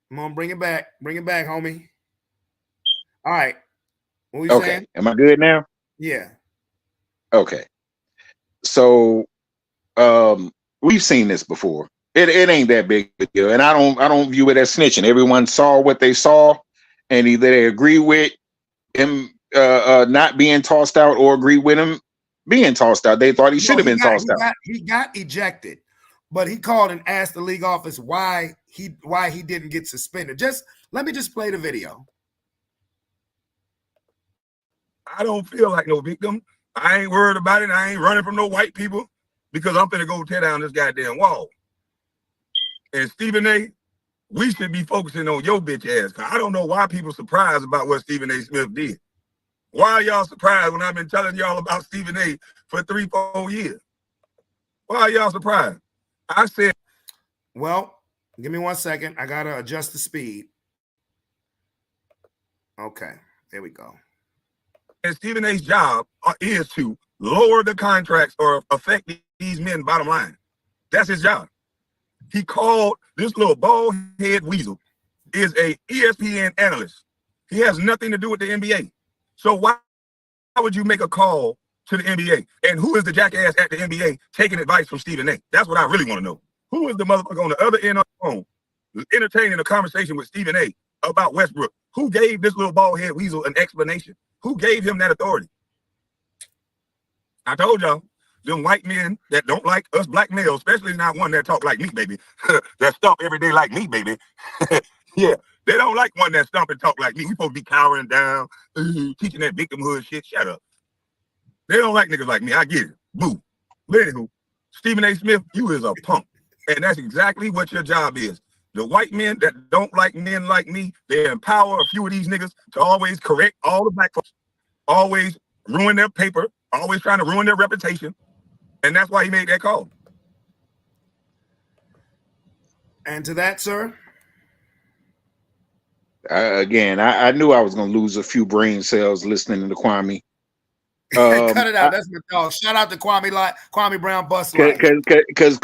Come on, bring it back. Bring it back, homie. All right. What we saying? Am I good now? Yeah. Okay. So, we've seen this before. It ain't that big a deal, and I don't view it as snitching. Everyone saw what they saw, and either they agree with him not being tossed out or agree with him being tossed out. They thought he should have been tossed out. He got ejected, but he called and asked the league office why he didn't get suspended. Let me play the video. I don't feel like no victim. I ain't worried about it. I ain't running from no white people because I'm finna go tear down this goddamn wall. And Stephen A., we should be focusing on your bitch ass. Cause I don't know why people surprised about what Stephen A. Smith did. Why are y'all surprised when I've been telling y'all about Stephen A. for 3-4 years? Why are y'all surprised? I said, well, give me 1 second. I gotta adjust the speed. Okay, there we go. And Stephen A.'s job is to lower the contracts or affect these men bottom line. That's his job. He called this little bald head weasel is a ESPN analyst. He has nothing to do with the NBA. So why would you make a call to the NBA? And who is the jackass at the NBA taking advice from Stephen A? That's what I really want to know. Who is the motherfucker on the other end of the phone entertaining a conversation with Stephen A about Westbrook? Who gave this little bald head weasel an explanation? Who gave him that authority? I told y'all, them white men that don't like us black males, especially not one that talk like me, baby, that stomp every day like me, baby. Yeah, they don't like one that stomp and talk like me. We supposed to be cowering down, teaching that victimhood shit. Shut up. They don't like niggas like me. I get it. Boo. But anywho, Stephen A. Smith, you is a punk. And that's exactly what your job is. The white men that don't like men like me, they empower a few of these niggas to always correct all the black folks, always ruin their paper, always trying to ruin their reputation. And that's why he made that call. And to that, sir? I knew I was going to lose a few brain cells listening to Kwame. Cut it out. That's my dog. Shout out to Kwame Brown Bus. Because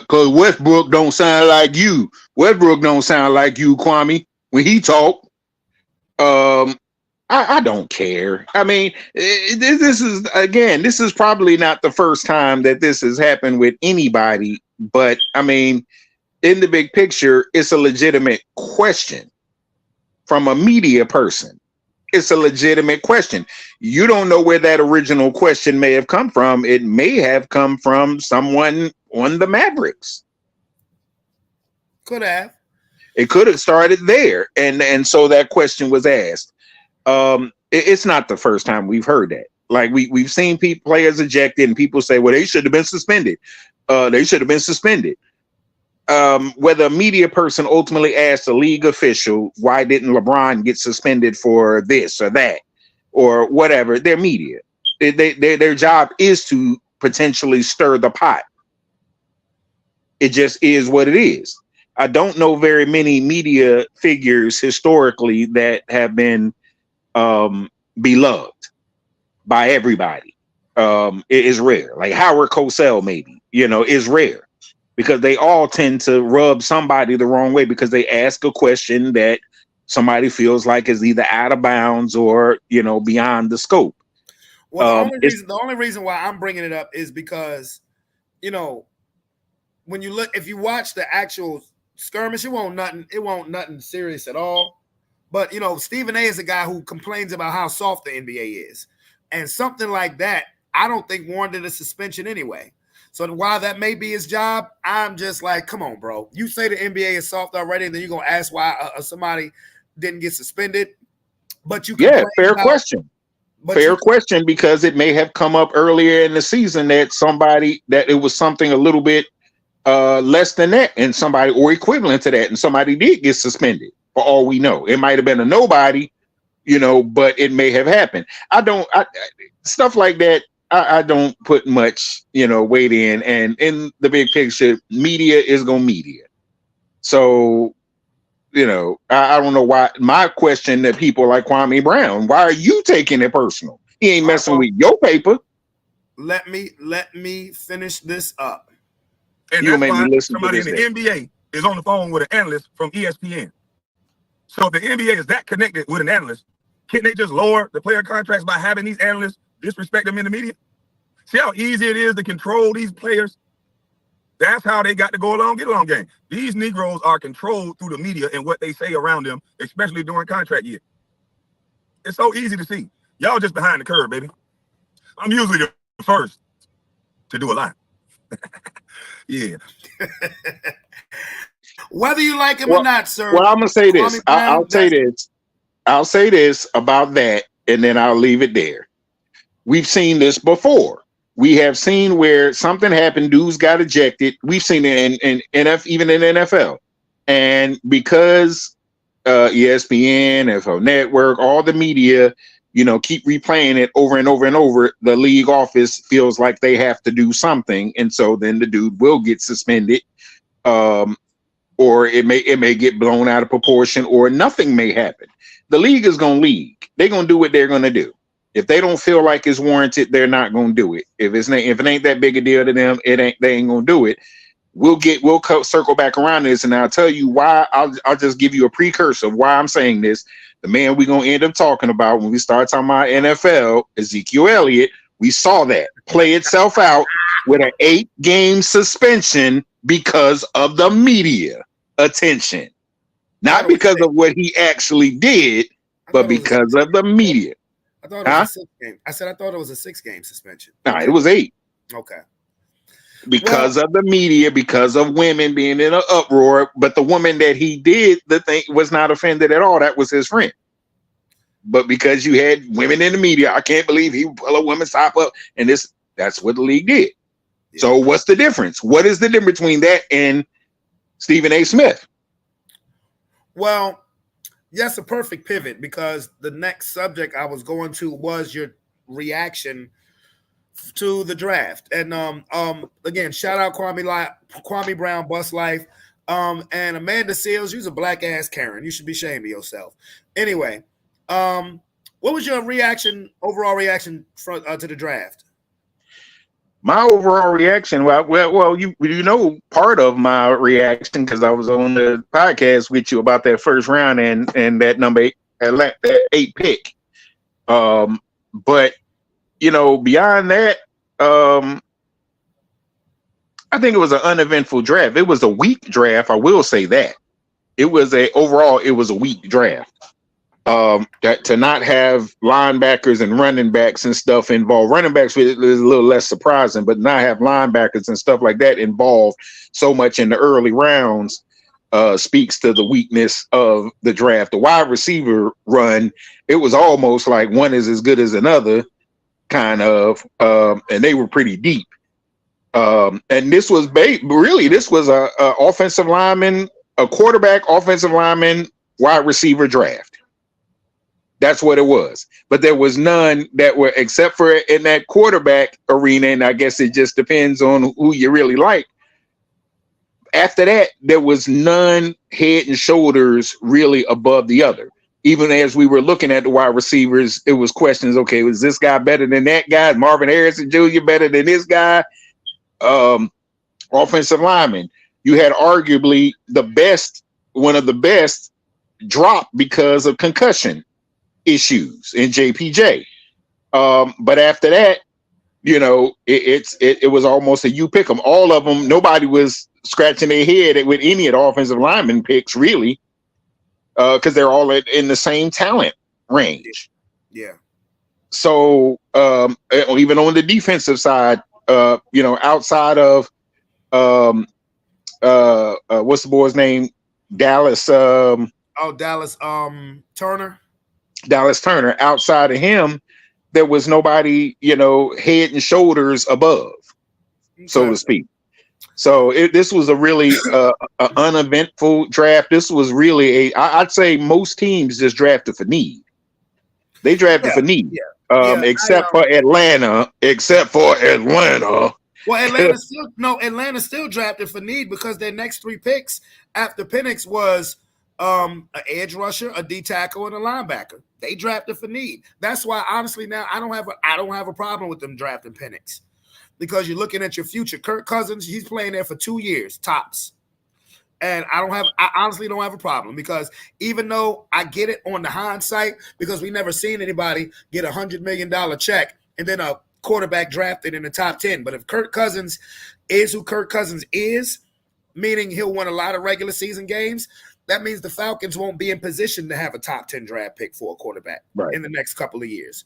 Westbrook don't sound like you. Westbrook don't sound like you, Kwame. When he talk, I don't care. I mean, this is probably not the first time that this has happened with anybody. But I mean, in the big picture, it's a legitimate question from a media person. It's a legitimate question. You don't know where that original question may have come from. It may have come from someone on the Mavericks. Could have. It could have started there. And so that question was asked. It's not the first time we've heard that. Like we've seen players ejected, and people say, "Well, they should have been suspended. They should have been suspended." Whether a media person ultimately asked a league official, "Why didn't LeBron get suspended for this or that or whatever?" They're media. Their job is to potentially stir the pot. It just is what it is. I don't know very many media figures historically that have been beloved by everybody. It is rare. Like Howard Cosell, maybe, is rare because they all tend to rub somebody the wrong way because they ask a question that somebody feels like is either out of bounds or, beyond the scope. Well, the only reason why I'm bringing it up is because, when you look, if you watch the actual skirmish, it won't nothing serious at all. But, Stephen A is a guy who complains about how soft the NBA is. And something like that, I don't think warranted a suspension anyway. So while that may be his job, I'm just like, come on, bro. You say the NBA is soft already, and then you're going to ask why somebody didn't get suspended. But fair question. Fair question, because it may have come up earlier in the season that it was something a little bit less than that, and somebody or equivalent to that, and somebody did get suspended. For all we know, it might have been a nobody, but it may have happened. Stuff like that. I don't put much, weight in, and in the big picture, media is gonna media. So, I don't know why. My question to people like Kwame Brown, why are you taking it personal? He ain't messing with your paper. Let me finish this up. And that's why somebody in the NBA is on the phone with an analyst from ESPN. So if the NBA is that connected with an analyst, can't they just lower the player contracts by having these analysts disrespect them in the media? See how easy it is to control these players? That's how they got to go along, get along game. These Negroes are controlled through the media and what they say around them, especially during contract year. It's so easy to see. Y'all just behind the curve, baby. I'm usually the first to do a lot. Yeah. Whether you like him or not, sir. Well, I'm gonna say this. I'll say this about that, and then I'll leave it there. We've seen this before. We have seen where something happened, dudes got ejected. We've seen it in even in NFL, and because ESPN, NFL Network, all the media, keep replaying it over and over and over, the league office feels like they have to do something, and so then the dude will get suspended, or it may get blown out of proportion, or nothing may happen. The league is gonna league. They're gonna do what they're gonna do. If they don't feel like it's warranted, they're not gonna do it. If it ain't that big a deal to them, they ain't gonna do it. We'll circle back around this, and I'll tell you why. I'll just give you a precursor of why I'm saying this. The man we're gonna end up talking about when we start talking about NFL, Ezekiel Elliott, we saw that play itself out with an 8-game suspension because of the media attention. Not because of what he actually did, but because of the media. I thought it was a 6-game. I said I thought it was a 6-game suspension. No, it was 8. Okay. Because of the media, because of women being in an uproar, but the woman that he did the thing was not offended at all. That was his friend. But because you had women in the media, I can't believe he pull a woman's top up, and that's what the league did. Yeah. So what's the difference? What is the difference between that and Stephen A. Smith? Well, yes, a perfect pivot, because the next subject I was going to was your reaction to the draft. And again, shout out Kwame Brown, Bus Life, and Amanda Seals. You's a black ass Karen. You should be ashamed of yourself. Anyway, what was your overall reaction to the draft? My overall reaction, well, you part of my reaction, because I was on the podcast with you about that first round and that number 8 pick. But beyond that, I think it was an uneventful draft. It was a weak draft. I will say that it was a weak draft. That to not have linebackers and running backs and stuff involved. Running backs is a little less surprising, but not have linebackers and stuff like that involved so much in the early rounds. speaks to the weakness of the draft. The wide receiver run, it was almost like one is as good as another, kind of, and they were pretty deep. And this was this was a offensive lineman, a quarterback, offensive lineman, wide receiver draft. That's what it was. But there was none that were, except for in that quarterback arena, and I guess it just depends on who you really like. After that, there was none head and shoulders really above the other. Even as we were looking at the wide receivers, it was questions. Okay, was this guy better than that guy? Is Marvin Harrison Jr. better than this guy? Offensive lineman, you had arguably one of the best drop because of concussion issues in JPJ. But after that, you know, it was almost a you pick them. All of them, nobody was scratching their head with any of the offensive lineman picks, really, because they're all in the same talent range. Yeah. So even on the defensive side, you know, outside of what's the boy's name? Dallas. Dallas Turner. Dallas Turner. Outside of him, there was nobody, you know, head and shoulders above, so to speak. So this was a really uneventful draft. This was really I'd say most teams just drafted for need. They drafted for need, except for Atlanta. Well, Atlanta still drafted for need because their next three picks after Penix was an edge rusher, a D tackle, and a linebacker. They drafted for need. That's why, honestly, now I don't have a problem with them drafting Penix, because you're looking at your future. Kirk Cousins, he's playing there for 2 years tops, and I honestly don't have a problem, because even though I get it on the hindsight, because we never seen anybody get $100 million check and then a quarterback drafted in the top 10. But if Kirk Cousins is who Kirk Cousins is, meaning he'll win a lot of regular season games, that means the Falcons won't be in position to have a top 10 draft pick for a quarterback in the next couple of years.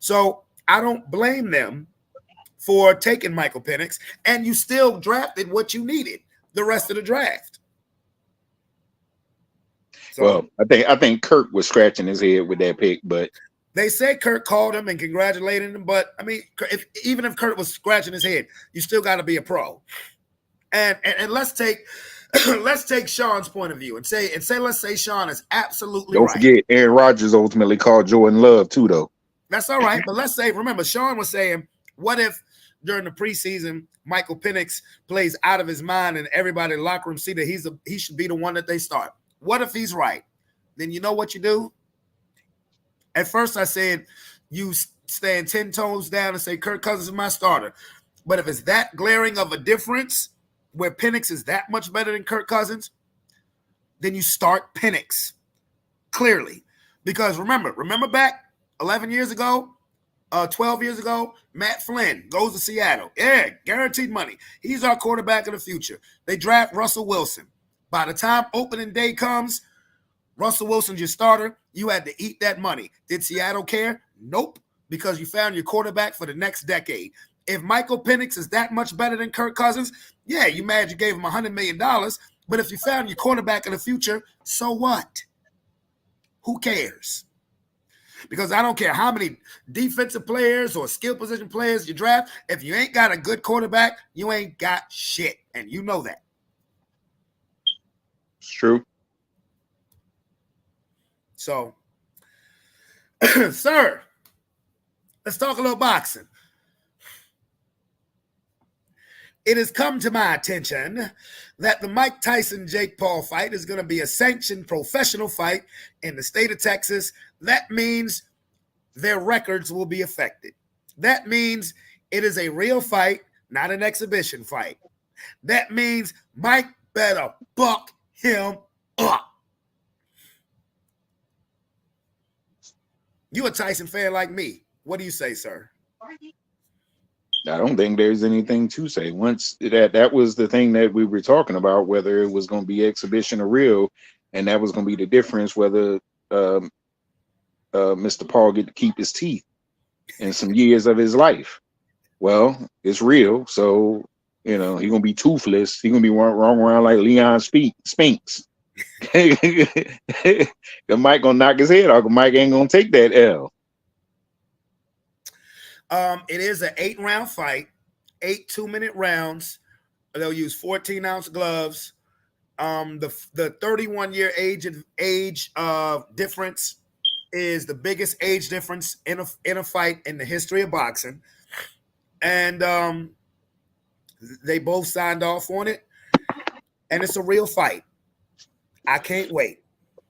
So I don't blame them for taking Michael Penix, and you still drafted what you needed the rest of the draft. So, well, I think Kirk was scratching his head with that pick, but they say Kirk called him and congratulated him. But I mean, even if Kirk was scratching his head, you still got to be a pro. And let's take Sean's point of view and say let's say Sean is absolutely right. Don't forget, Aaron Rodgers ultimately called Jordan Love too, though. That's all right, but let's say, remember, Sean was saying, what if during the preseason Michael Penix plays out of his mind and everybody in the locker room see that he should be the one that they start? What if he's right? Then you know what you do? At first I said you stand 10 toes down and say Kirk Cousins is my starter. But if it's that glaring of a difference where Penix is that much better than Kirk Cousins, then you start Penix, clearly. Because remember back 11 years ago, 12 years ago, Matt Flynn goes to Seattle. Yeah, guaranteed money. He's our quarterback of the future. They draft Russell Wilson. By the time opening day comes, Russell Wilson's your starter. You had to eat that money. Did Seattle care? Nope, because you found your quarterback for the next decade. If Michael Penix is that much better than Kirk Cousins, yeah, you mad you gave him $100 million. But if you found your quarterback in the future, so what? Who cares? Because I don't care how many defensive players or skill position players you draft. If you ain't got a good quarterback, you ain't got shit. And you know that. It's true. So, sir, let's talk a little boxing. It has come to my attention that the Mike Tyson-Jake Paul fight is going to be a sanctioned professional fight in the state of Texas. That means their records will be affected. That means it is a real fight, not an exhibition fight. That means Mike better buck him up. You a Tyson fan like me. What do you say, sir? I don't think there's anything to say. Once that was the thing that we were talking about, whether it was going to be exhibition or real, and that was going to be the difference, whether Mr. Paul get to keep his teeth in some years of his life. Well, it's real, so You know, he's gonna be toothless. He's gonna be wrong around like Leon Spinks. The Mike gonna knock his head off. Mike ain't gonna take that L. It is an 8-round fight, 8 2-minute rounds. They'll use 14-ounce gloves. The 31-year age difference is the biggest age difference in a fight in the history of boxing, and they both signed off on it, and it's a real fight. I can't wait.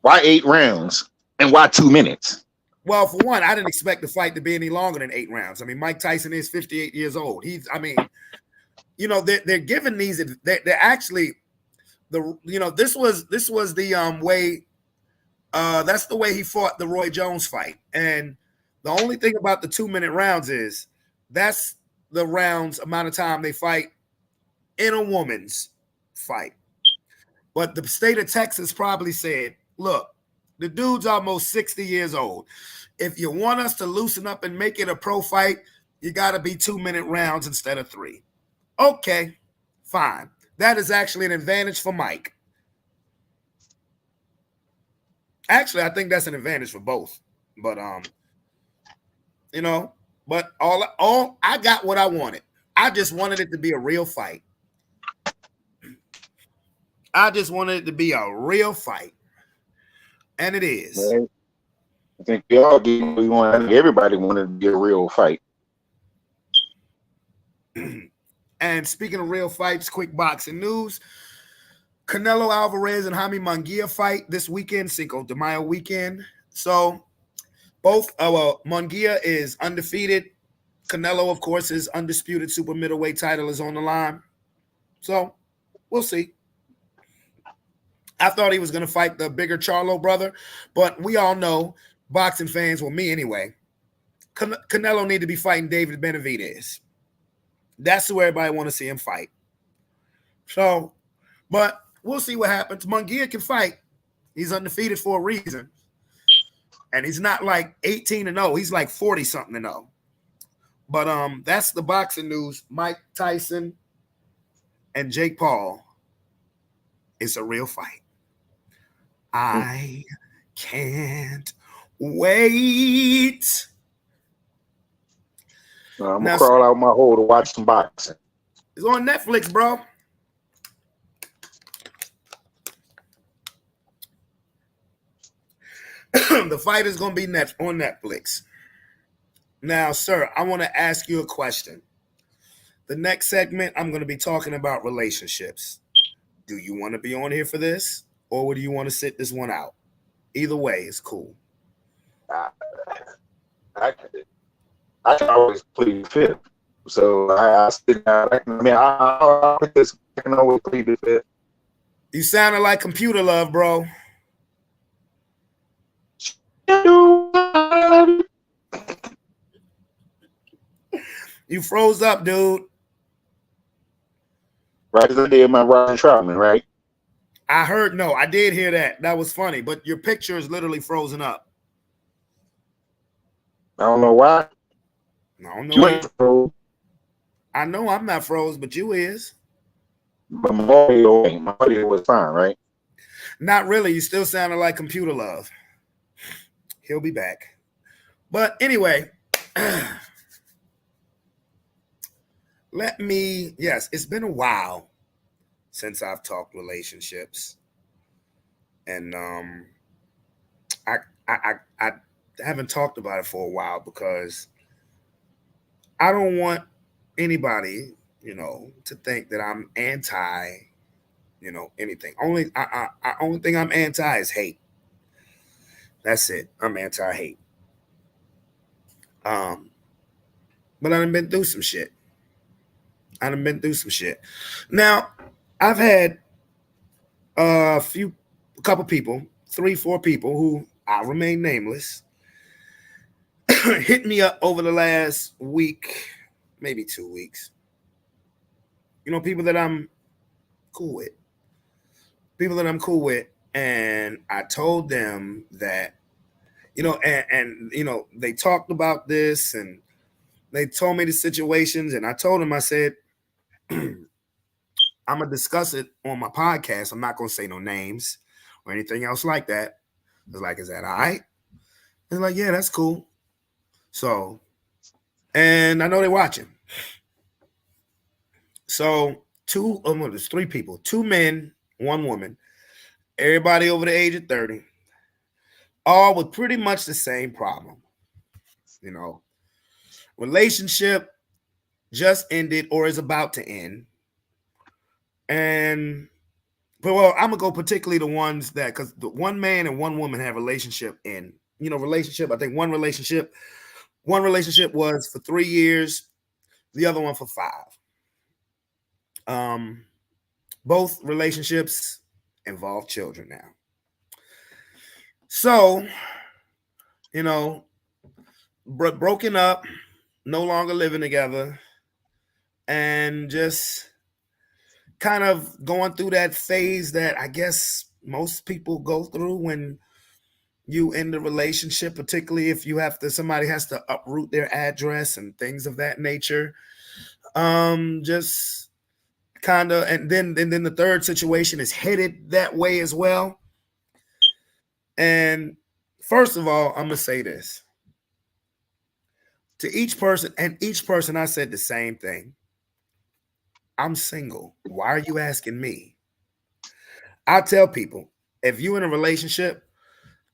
Why 8 rounds and why 2 minutes? Well, for one, I didn't expect the fight to be any longer than 8 rounds. I mean, Mike Tyson is 58 years old. They're giving these. They're actually this was the way. That's the way he fought the Roy Jones fight. And the only thing about the 2-minute rounds is that's the rounds amount of time they fight in a woman's fight. But the state of Texas probably said, look, the dude's almost 60 years old. If you want us to loosen up and make it a pro fight, you got to be 2-minute rounds instead of 3. Okay, fine. That is actually an advantage for Mike. Actually, I think that's an advantage for both. But but all I got what I wanted. I just wanted it to be a real fight. I just wanted it to be a real fight. And it is. Right. I think we all did. I think everybody wanted to be a real fight. And speaking of real fights, quick boxing news. Canelo Alvarez and Jaime Munguia fight this weekend, Cinco de Mayo weekend. So both Munguia is undefeated. Canelo, of course, is undisputed super middleweight title is on the line. So we'll see. I thought he was going to fight the bigger Charlo brother, but we all know, boxing fans, well, me anyway, Canelo need to be fighting David Benavidez. That's who everybody want to see him fight. So, but we'll see what happens. Munguia can fight. He's undefeated for a reason. And he's not like 18-0. He's like 40-something-0. But that's the boxing news. Mike Tyson and Jake Paul. It's a real fight. I can't wait. I'm going to crawl out my hole to watch some boxing. It's on Netflix, bro. The fight is going to be on Netflix. Now, sir, I want to ask you a question. The next segment, I'm going to be talking about relationships. Do you want to be on here for this, or do you want to sit this one out? Either way, it's cool. I can always plead the fifth. So I sit down. I can always plead the fifth. You sounded like Computer Love, bro. You froze up, dude. Right as I did my Ryan Troutman, right? I heard, no, I did hear that. That was funny, but your picture is literally frozen up. I don't know why. I don't know. You ain't froze. I know I'm not froze, but you is. But my audio was fine, right? Not really. You still sounded like Computer Love. He'll be back. But anyway, yes, it's been a while since I've talked relationships. And I haven't talked about it for a while because I don't want anybody, to think that I'm anti, anything. Only thing I'm anti is hate. That's it. I'm anti-hate. But I done been through some shit. Now, I've had a couple people, 3-4 people who I remain nameless, hit me up over the last week, maybe 2 weeks. People that I'm cool with. And I told them that, they talked about this and they told me the situations. And I told them, I said, I'm gonna discuss it on my podcast. I'm not gonna say no names or anything else like that. It's like, is that all right? It's like, yeah, that's cool. So, and I know they're watching. So there's 3 people, 2 men, 1 woman, everybody over the age of 30, all with pretty much the same problem. You know, relationship just ended or is about to end. And well, I'm gonna go particularly the ones that, because the 1 man and 1 woman have relationship in, relationship. I think one relationship was for 3 years, the other one for 5. Both relationships involve children now. So, broken up, no longer living together, and just kind of going through that phase that I guess most people go through when you end a relationship, particularly if somebody has to uproot their address and things of that nature. Just kind of, and then the third situation is headed that way as well. And first of all, I'm gonna say this to each person, and each person I said the same thing. I'm single. Why are you asking me? I tell people, if you're in a relationship,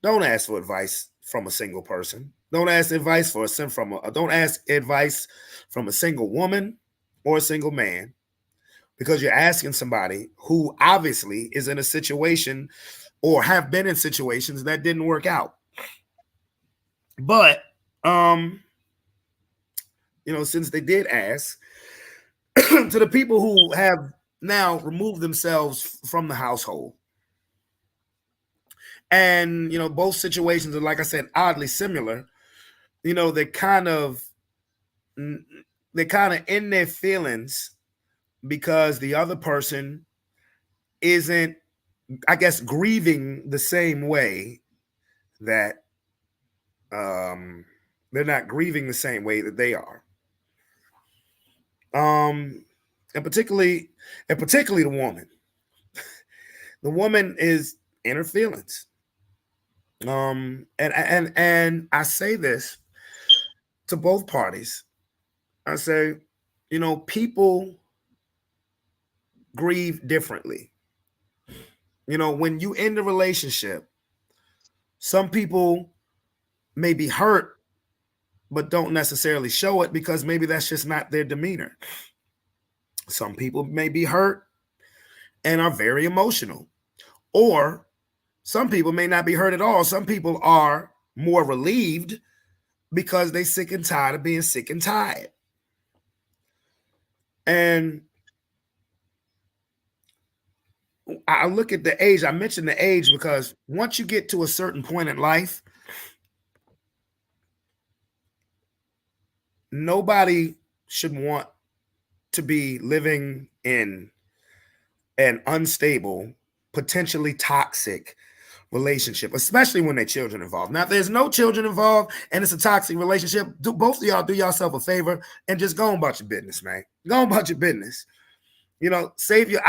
don't ask for advice from a single person. Don't ask advice don't ask advice from a single woman or a single man, because you're asking somebody who obviously is in a situation or have been in situations that didn't work out. But since they did ask, to the people who have now removed themselves from the household, and both situations are, like I said, oddly similar. They're kind of in their feelings because the other person isn't, I guess, grieving the same way that they're not grieving the same way that they are. And particularly the woman. The woman is in her feelings. And I say this to both parties. I say, people grieve differently. When you end a relationship, some people may be hurt, but don't necessarily show it because maybe that's just not their demeanor. Some people may be hurt and are very emotional, or some people may not be hurt at all. Some people are more relieved because they're sick and tired of being sick and tired. And I look at the age. I mentioned the age because once you get to a certain point in life, nobody should want to be living in an unstable, potentially toxic relationship, especially when there are children involved. Now, if there's no children involved and it's a toxic relationship, both of y'all do yourself a favor and just go on about your business, man. Go on about your business. Save your.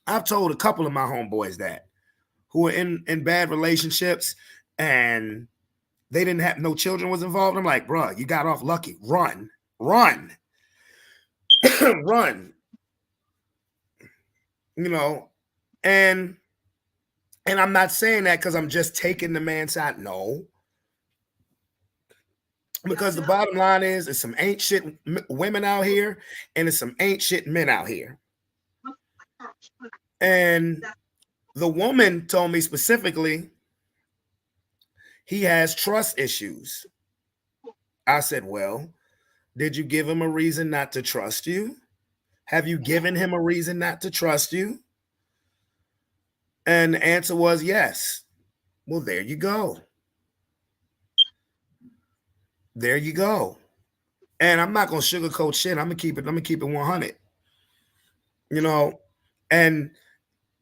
I've told a couple of my homeboys that who are in bad relationships and they didn't have no children was involved. I'm like, bro, you got off lucky. Run, run. And I'm not saying that because I'm just taking the man's side. No. Because the bottom line is, there's some ain't shit women out here and there's some ain't shit men out here. And the woman told me specifically, he has trust issues. I said, well, did you give him a reason not to trust you? Have you given him a reason not to trust you? And the answer was yes. Well, there you go. There you go. And I'm not gonna sugarcoat shit. I'm gonna keep it 100. And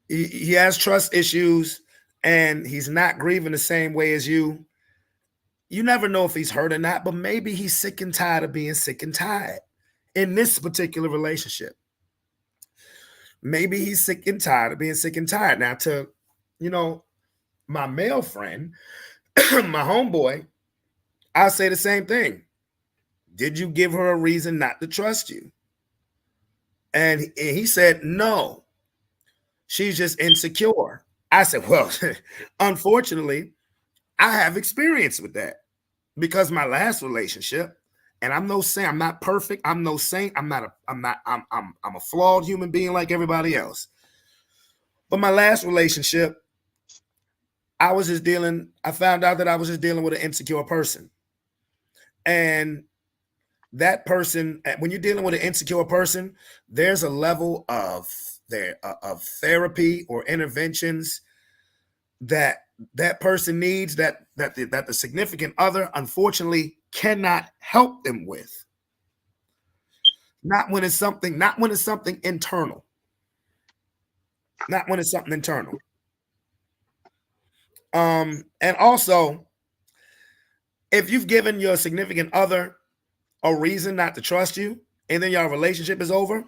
he has trust issues and he's not grieving the same way as you. You never know if he's hurt or not, but maybe he's sick and tired of being sick and tired in this particular relationship. maybe he's sick and tired of being sick and tired. Now, to, you know, my male friend, my homeboy, I'll say the same thing. Did you give her a reason not to trust you? And he said, no, she's just insecure. I said, well, unfortunately, I have experience with that because my last relationship, and I'm no saint, I'm not perfect, I'm no saint, I'm a flawed human being like everybody else. But my last relationship, I found out that I was just dealing with an insecure person. And that person, when you're dealing with an insecure person, there's a level of therapy or interventions that person needs that the significant other unfortunately cannot help them with. Not when it's something internal. Not when it's something internal. And also, if you've given your significant other a reason not to trust you, and then your relationship is over,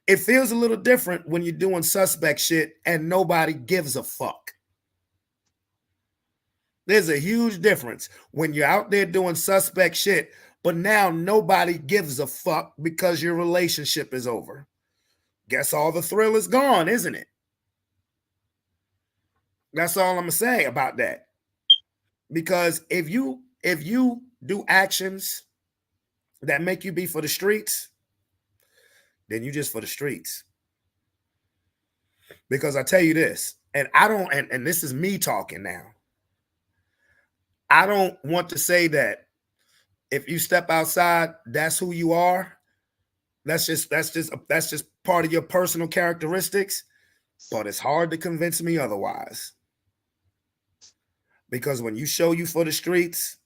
it feels a little different when you're doing suspect shit and nobody gives a fuck. There's a huge difference when you're out there doing suspect shit, but now nobody gives a fuck because your relationship is over. Guess all the thrill is gone, isn't it? That's all I'm gonna say about that. Because if you do actions that make you be for the streets, then you just for the streets. Because I tell you this, and I don't, and this is me talking now. I don't want to say that if you step outside, that's who you are. That's just part of your personal characteristics. But it's hard to convince me otherwise. Because when you show you for the streets,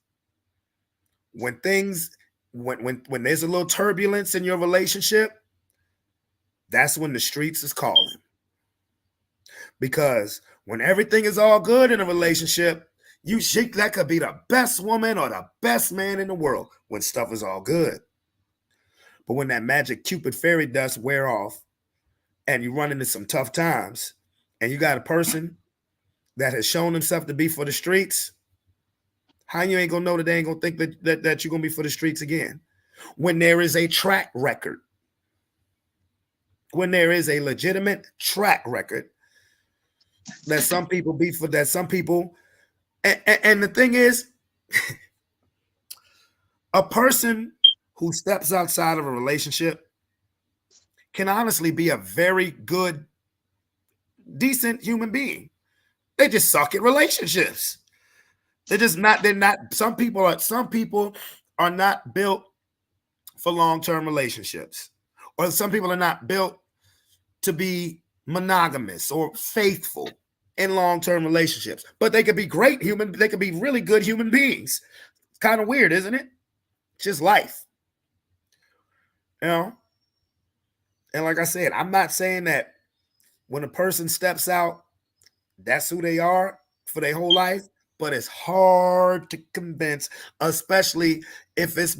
when there's a little turbulence in your relationship, that's when the streets is calling. Because when everything is all good in a relationship, that could be the best woman or the best man in the world when stuff is all good. But when that magic Cupid fairy dust wear off and you run into some tough times and you got a person that has shown himself to be for the streets, how you ain't gonna know that they ain't gonna think that you're gonna be for the streets again? When there is a track record, when there is a legitimate track record that some people be for, that some people, and the thing is, a person who steps outside of a relationship can honestly be a very good, decent human being. They just suck at relationships. Some people are not built for long-term relationships. Or some people are not built to be monogamous or faithful in long-term relationships. But they could be they could be really good human beings. It's kind of weird, isn't it? It's just life. You know? And like I said, I'm not saying that when a person steps out, that's who they are for their whole life, but it's hard to convince, especially if it's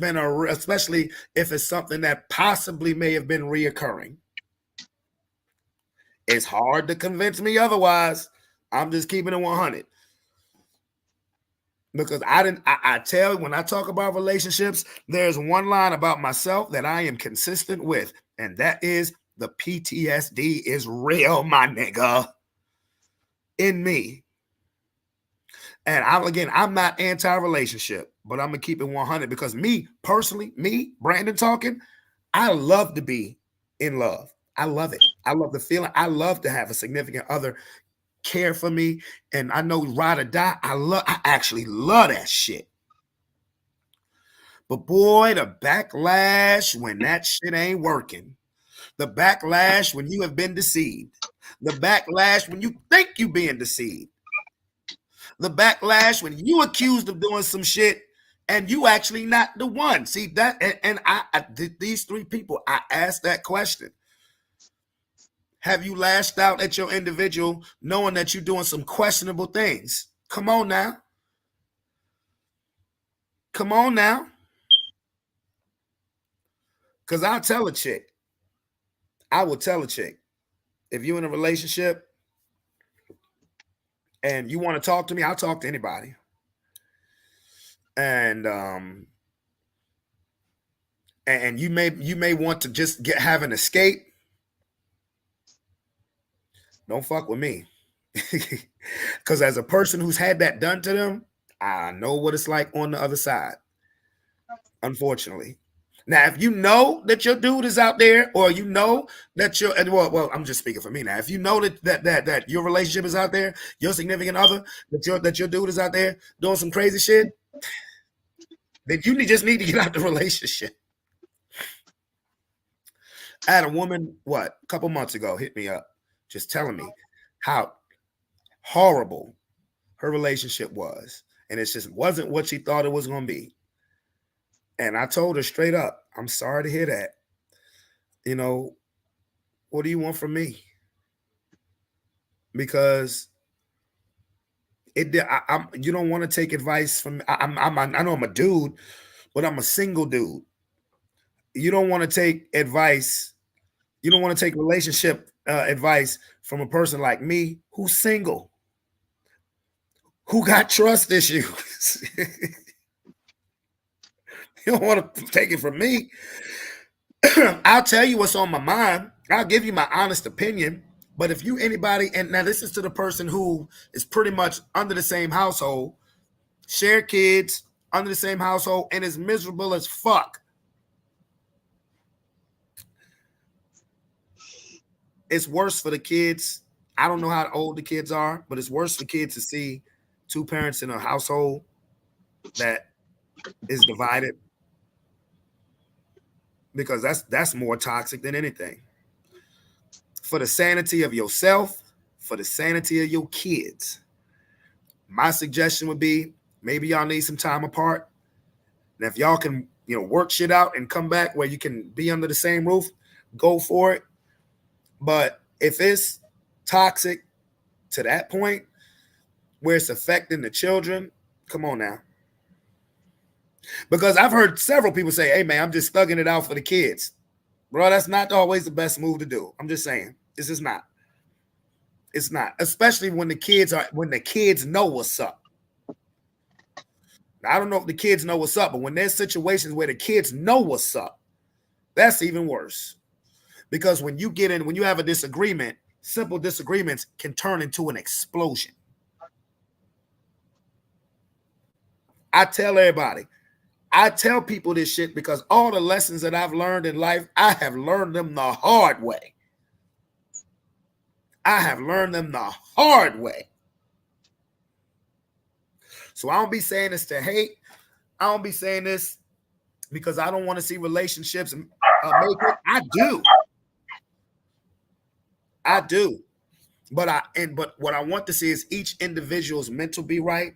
something that possibly may have been reoccurring. It's hard to convince me otherwise. I'm just keeping it 100. Because I tell, when I talk about relationships, there's one line about myself that I am consistent with, and that is the PTSD is real, my nigga, in me. And I'm not anti-relationship, but I'm gonna keep it 100 because me personally, Brandon talking, I love to be in love. I love it. I love the feeling. I love to have a significant other care for me, and I know ride or die. I actually love that shit. But boy, the backlash when that shit ain't working, the backlash when you have been deceived, the backlash when you think you're being deceived, the backlash when you accused of doing some shit and you actually not the one. See that, and these three people, I asked that question. Have you lashed out at your individual knowing that you're doing some questionable things? Come on now. Come on now. Because I'll tell a chick. I will tell a chick, if you're in a relationship and you want to talk to me, I'll talk to anybody. And you may want to just have an escape. Don't fuck with me. Because as a person who's had that done to them, I know what it's like on the other side. Unfortunately. Now, if you know that your dude is out there, or you know that well, I'm just speaking for me now. If you know that your relationship is out there, your significant other, that your dude is out there doing some crazy shit, then you just need to get out the relationship. I had a woman, a couple months ago, hit me up, just telling me how horrible her relationship was, and it just wasn't what she thought it was going to be. And I told her straight up, I'm sorry to hear that. You know, what do you want from me? Because you don't want to take advice from. I know I'm a dude, but I'm a single dude. You don't want to take advice. You don't want to take relationship advice from a person like me who's single, who got trust issues. You don't want to take it from me. I'll tell you what's on my mind. I'll give you my honest opinion. But if you anybody, and now this is to the person who is pretty much under the same household, share kids, under the same household, and is miserable as fuck. It's worse for the kids. I don't know how old the kids are, but it's worse for kids to see two parents in a household that is divided, because that's more toxic than anything. For the sanity of yourself, for the sanity of your kids, my suggestion would be maybe y'all need some time apart. And if y'all can, work shit out and come back where you can be under the same roof, go for it. But if it's toxic to that point where it's affecting the children, come on now. Because I've heard several people say, hey, man, I'm just thugging it out for the kids. Bro, that's not always the best move to do. I'm just saying. This is not. It's not. Especially when the kids know what's up. Now, I don't know if the kids know what's up, but when there's situations where the kids know what's up, that's even worse. Because when you have a disagreement, simple disagreements can turn into an explosion. I tell everybody, I tell people this shit because all the lessons that I've learned in life, I have learned them the hard way. I have learned them the hard way. So I don't be saying this to hate. I don't be saying this because I don't want to see relationships make it. I do. But what I want to see is each individual's mental be right.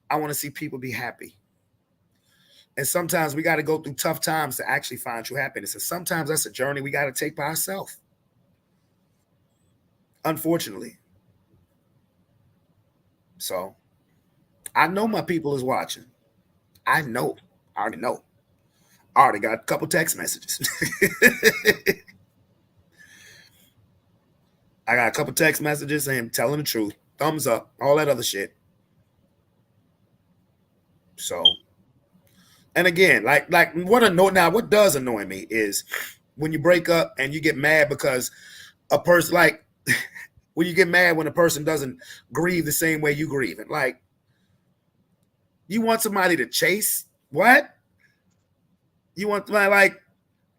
I want to see people be happy. And sometimes we got to go through tough times to actually find true happiness. And sometimes that's a journey we got to take by ourselves. Unfortunately. So I know my people is watching. I know. I already know. I already got a couple text messages. I got a couple text messages saying telling the truth, thumbs up, all that other shit. So, and again, like what does annoy me is when you break up and you get mad because a person, like when you get mad when a person doesn't grieve the same way you grieve it. Like, you want somebody to chase what? You want like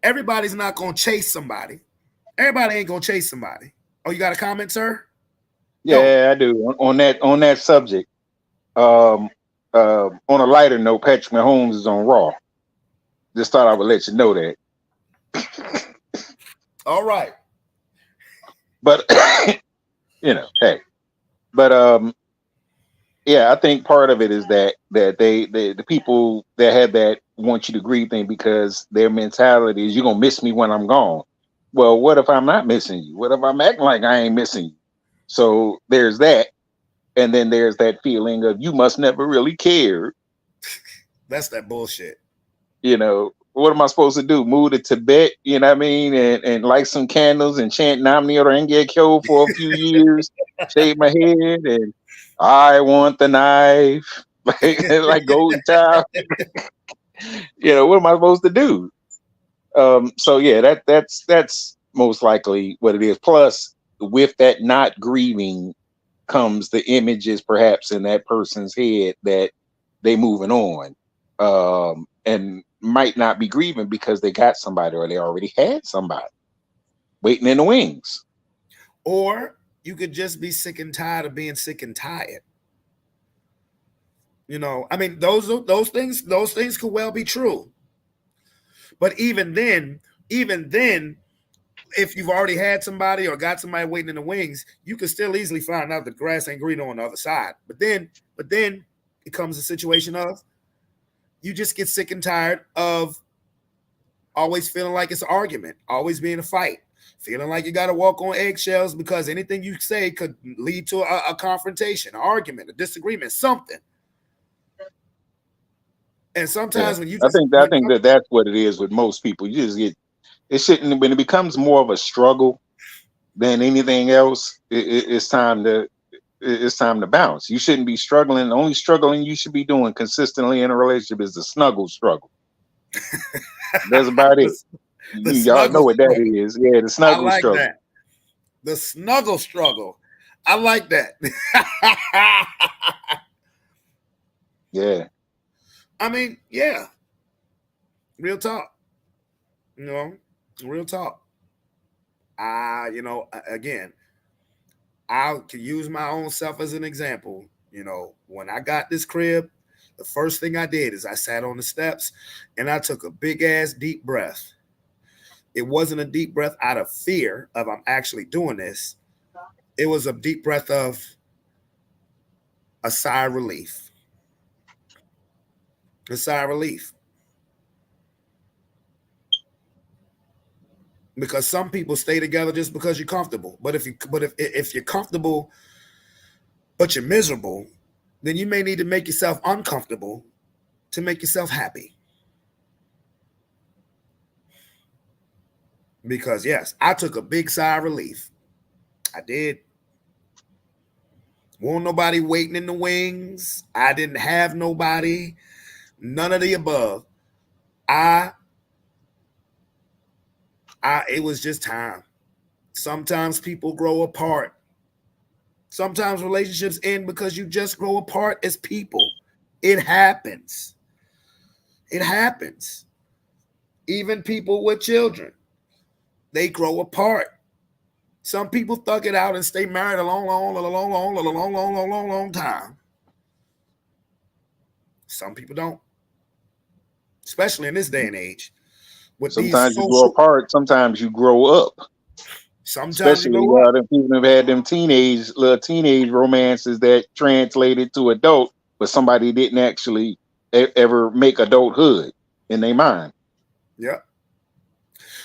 everybody's not gonna chase somebody. Everybody ain't gonna chase somebody. Oh, you got a comment, sir? Yeah, I do. On that subject. On a lighter note, Patrick Mahomes is on Raw. Just thought I would let you know that. All right. But hey. But yeah, I think part of it is that the people that have that want you to grieve thing because their mentality is you're gonna miss me when I'm gone. Well, what if I'm not missing you? What if I'm acting like I ain't missing you? So there's that. And then there's that feeling of you must never really care. That's that bullshit. what am I supposed to do? Move to Tibet, you know what I mean, and light some candles and chant Nam Myoho Renge Kyo for a few years, shave my head, and I want the knife, like Golden Child. What am I supposed to do? So yeah, that's most likely what it is. Plus, with that not grieving comes the images perhaps in that person's head that they moving on, and might not be grieving because they got somebody or they already had somebody waiting in the wings. Or you could just be sick and tired of being sick and tired. I mean, those things could well be true. But even then, if you've already had somebody or got somebody waiting in the wings, you can still easily find out the grass ain't greener on the other side. But then it comes a situation of you just get sick and tired of always feeling like it's an argument, always being a fight, feeling like you got to walk on eggshells because anything you say could lead to a confrontation, an argument, a disagreement, something. And sometimes when you just, I think that's what it is with most people. You just get, it shouldn't, when it becomes more of a struggle than anything else, it's time to bounce. You shouldn't be struggling. The only struggling you should be doing consistently in a relationship is the snuggle struggle. That's about it. Y'all know what that is. Yeah, the snuggle struggle. That. The snuggle struggle. I like that. Yeah. I mean, yeah. Real talk. Real talk. Again, I can use my own self as an example. When I got this crib, the first thing I did is I sat on the steps and I took a big ass deep breath. It wasn't a deep breath out of fear of I'm actually doing this. It was a deep breath of a sigh of relief. A sigh of relief. Because some people stay together just because you're comfortable. But if you're comfortable, but you're miserable, then you may need to make yourself uncomfortable to make yourself happy. Because yes, I took a big sigh of relief. I did. Won't nobody waiting in the wings. I didn't have nobody. None of the above. It was just time. Sometimes people grow apart. Sometimes relationships end because you just grow apart as people. It happens. It happens. Even people with children, they grow apart. Some people thug it out and stay married a long time. Some people don't. Especially in this day and age. Sometimes you grow apart, sometimes you grow up. Sometimes especially them people have had them teenage romances that translated to adult, but somebody didn't actually ever make adulthood in their mind. Yeah.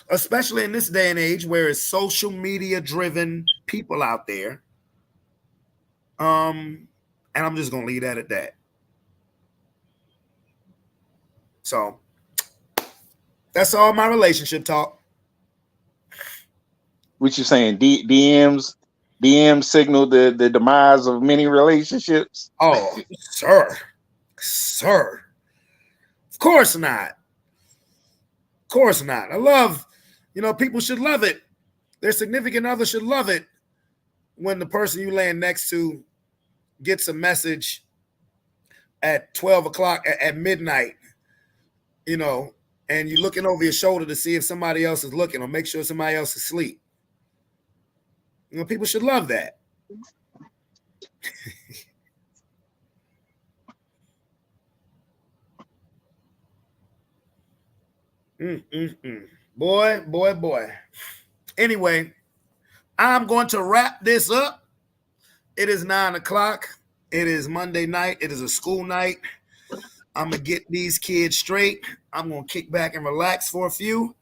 Especially in this day and age where it's social media driven people out there. And I'm just gonna leave that at that. So that's all my relationship talk. What you saying? DMs signal the demise of many relationships? Oh, sir. Of course not. Of course not. I love, people should love it. Their significant other should love it when the person you laying next to gets a message at 12 o'clock at midnight, and you're looking over your shoulder to see if somebody else is looking or make sure somebody else is asleep. People should love that. Boy. Anyway, I'm going to wrap this up. It is 9 o'clock. It is Monday night. It is a school night. I'm going to get these kids straight. I'm going to kick back and relax for a few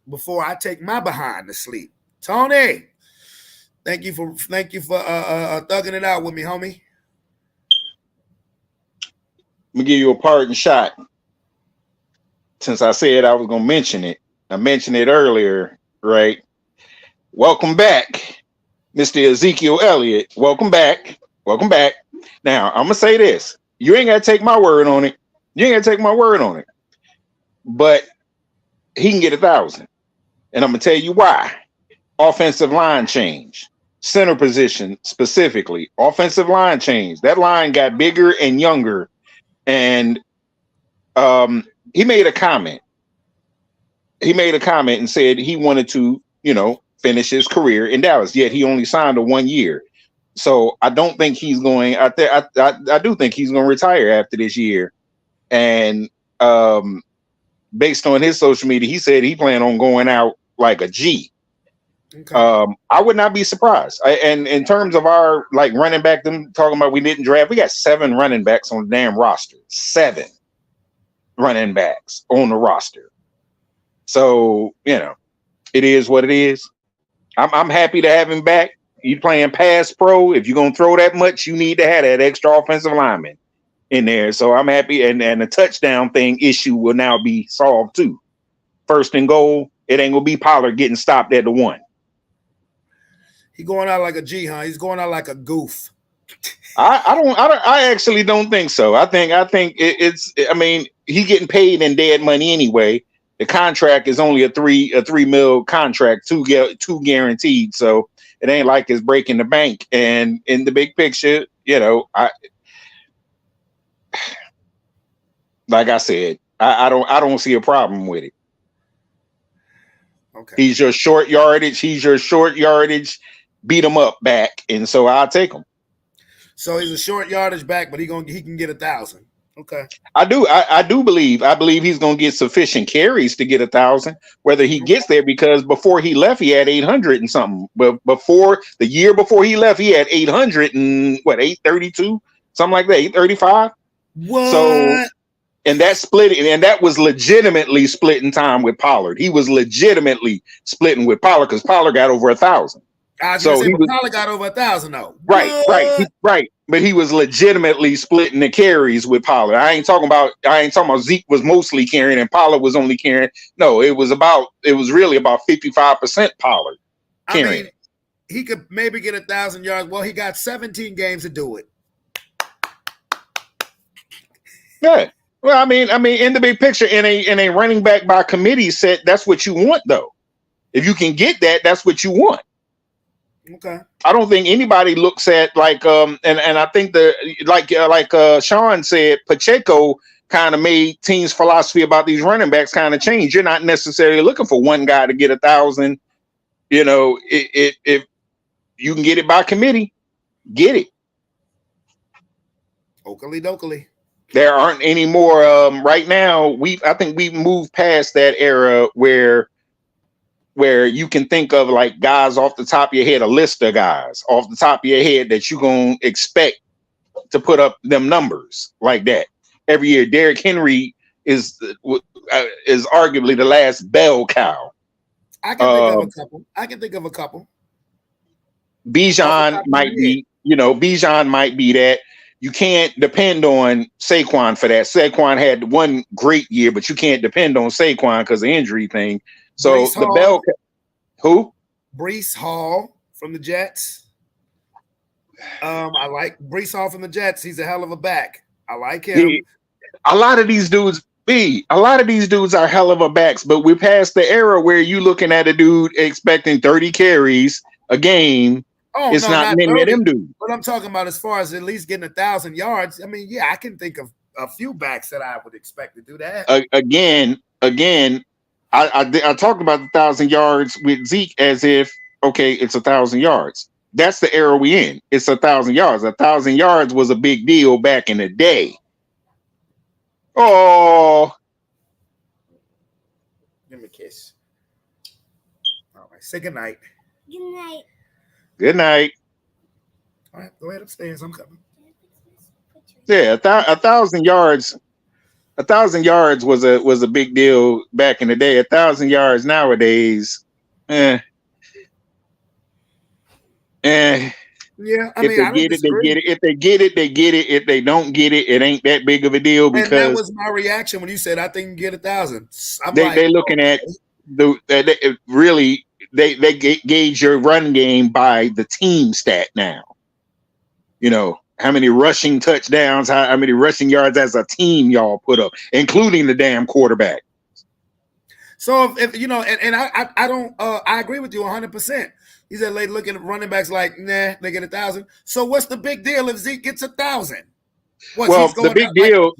before I take my behind to sleep. Tony, thank you for thugging it out with me, homie. Let me give you a parting shot. since I said I was gonna mention it, I mentioned it earlier, right? Welcome back, Mr. Ezekiel Elliott. Welcome back. Welcome back. Now I'm gonna say this. You ain't gotta take my word on it. You ain't gotta take my word on it. But he can get 1,000. And I'm gonna tell you why. Offensive line change. Center position specifically. Offensive line change. That line got bigger and younger. And he made a comment. He made a comment and said he wanted to, finish his career in Dallas. Yet he only signed a 1 year. So I don't think he's going out there. I do think he's going to retire after this year. And based on his social media, he said he planned on going out like a G. Okay. I would not be surprised. And in terms of our running back, them talking about we didn't draft, we got 7 running backs on the damn roster. 7 running backs on the roster. So, it is what it is. I'm happy to have him back. You playing pass pro. If you're going to throw that much, you need to have that extra offensive lineman in there. So I'm happy. And the touchdown thing issue will now be solved too. First and goal, it ain't going to be Pollard getting stopped at the 1. He going out like a G, huh? He's going out like a goof. I actually don't think so. I think it's he getting paid in dead money anyway. The contract is only a $3 million contract, two guaranteed. So it ain't like it's breaking the bank. And in the big picture, like I said, I don't see a problem with it. Okay. He's your short yardage. Beat him up back, and so I'll take him. So he's a short yardage back, but he can get 1,000. Okay. I do believe he's gonna get sufficient carries to get 1,000. Whether he gets there, because before he left, he had 800 and something. But before the year before he left, he had 800 and 832, something like that, 835. What? So, and that split, and that was legitimately splitting time with Pollard. He was legitimately splitting with Pollard because Pollard got over 1,000. Pollard got over 1,000 though. Right. But he was legitimately splitting the carries with Pollard. I ain't talking about Zeke was mostly carrying and Pollard was only carrying. No, it was really about 55% Pollard carrying. He could maybe get 1,000 yards. Well, he got 17 games to do it. Yeah. Well, in the big picture, in a running back by committee set, that's what you want though. If you can get that, that's what you want. Okay. I don't think anybody looks at and I think Sean said, Pacheco kind of made teams' philosophy about these running backs kind of change. You're not necessarily looking for one guy to get 1,000. If you can get it by committee, get it. Oakley dokley. There aren't any more right now. I think we've moved past that era where you can think of guys off the top of your head, a list of guys off the top of your head that you're going to expect to put up them numbers like that every year. Derrick Henry is arguably the last bell cow. I can think of a couple. Bijan might be, Bijan might be that. You can't depend on Saquon for that. Saquon had one great year, but you can't depend on Saquon because of the injury thing. So Breece the Hall. bell, who? Breece Hall from the Jets. I like Breece Hall from the Jets. He's a hell of a back. I like him. A lot of these dudes are hell of a backs, but we're past the era where you looking at a dude expecting 30 carries a game. Oh, it's not many of them dudes. But I'm talking about as far as at least getting 1,000 yards. I can think of a few backs that I would expect to do that. Again, I talked about the 1,000 yards with Zeke as if, okay, it's 1,000 yards. That's the era we in. It's 1,000 yards. 1,000 yards was a big deal back in the day. Oh, give me a kiss. All right, say good night. Good night. Good night. All right, go ahead upstairs. I'm coming. Yeah, 1,000 yards. 1,000 yards was a big deal back in the day. 1,000 yards nowadays, Yeah, I If mean, they I don't get it, they disagree. get it. If they get it, they get it. If they don't get it, it ain't that big of a deal And that because was my reaction when you said I think you can get 1,000. I'm they like, looking at really they gauge your run game by the team stat now. You know, how many rushing touchdowns, how many rushing yards as a team y'all put up, including the damn quarterback. so if you know, and I don't I agree with you 100%. He said they look at running backs like, nah, they get 1,000. So what's the big deal if Zeke gets 1,000? Well, the big deal,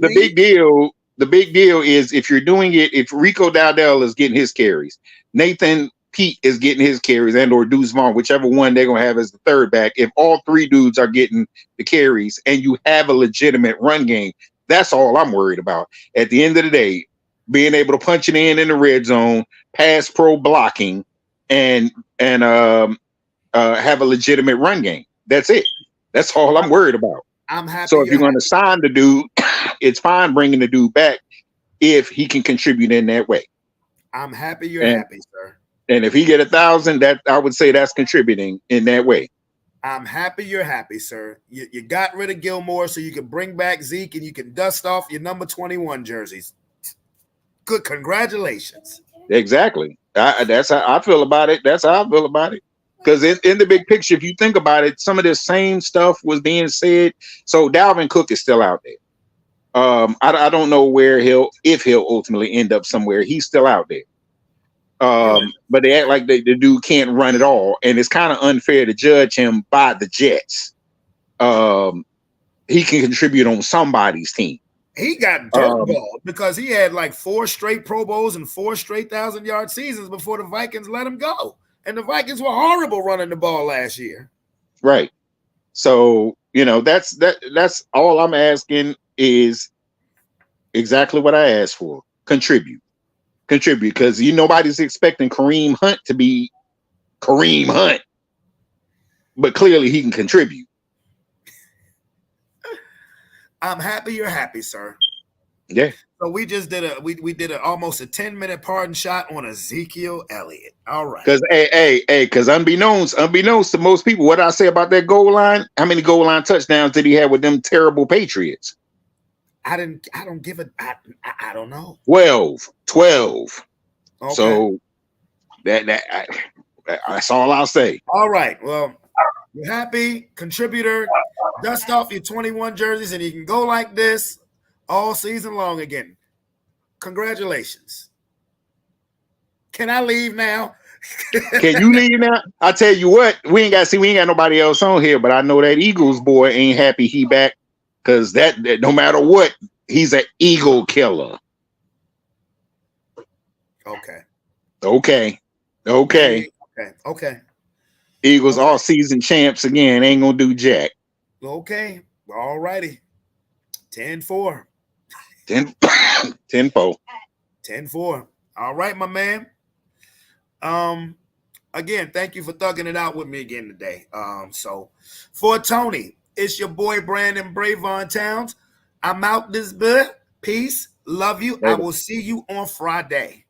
the big deal is if you're doing it, if Rico Dowdell is getting his carries, Nathan Pete is getting his carries, and or Deuce Vaughn, whichever one they're gonna have as the third back. If all three dudes are getting the carries and you have a legitimate run game, that's all I'm worried about. At the end of the day, being able to punch it in the red zone, pass pro blocking, and have a legitimate run game. That's it. That's all I'm worried about. I'm happy. So if you're going to sign the dude, it's fine bringing the dude back if he can contribute in that way. I'm happy you're happy, sir. And if he get 1,000, that I would say that's contributing in that way. I'm happy you're happy, sir. You got rid of Gilmore so you can bring back Zeke and you can dust off your number 21 jerseys. Good, congratulations. Exactly. That's how I feel about it. That's how I feel about it. Because in the big picture, if you think about it, some of the same stuff was being said. So Dalvin Cook is still out there. I don't know if he'll ultimately end up somewhere. He's still out there. But they act like the dude can't run at all, and it's kind of unfair to judge him by the Jets. He can contribute on somebody's team. He got dirtballed because he had like 4 straight Pro Bowls and 4 straight 1,000-yard seasons before the Vikings let him go. And the Vikings were horrible running the ball last year. Right. So, you know, that's all I'm asking is exactly what I asked for. Contribute. Because nobody's expecting Kareem Hunt to be Kareem Hunt. But clearly he can contribute. I'm happy you're happy, sir. Yeah. So we just did almost a 10-minute pardon shot on Ezekiel Elliott. All right. Because unbeknownst to most people, what I say about that goal line, how many goal line touchdowns did he have with them terrible Patriots? I don't know. 12. Okay. So that's all I'll say. All right. Well, you're happy, contributor, dust off your 21 jerseys, and you can go like this all season long again. Congratulations. Can I leave now? Can you leave now? I tell you what, we ain't got nobody else on here, but I know that Eagles boy ain't happy he back because that no matter what, he's an Eagle killer. Okay. Eagles all season champs again. Ain't gonna do jack. Okay. All righty. 10-4. 10-4. 10-4. All right, my man. Again, thank you for thugging it out with me again today. So for Tony, it's your boy Brandon Bravon Towns. I'm out this bit. Peace. Love you. I will see you on Friday.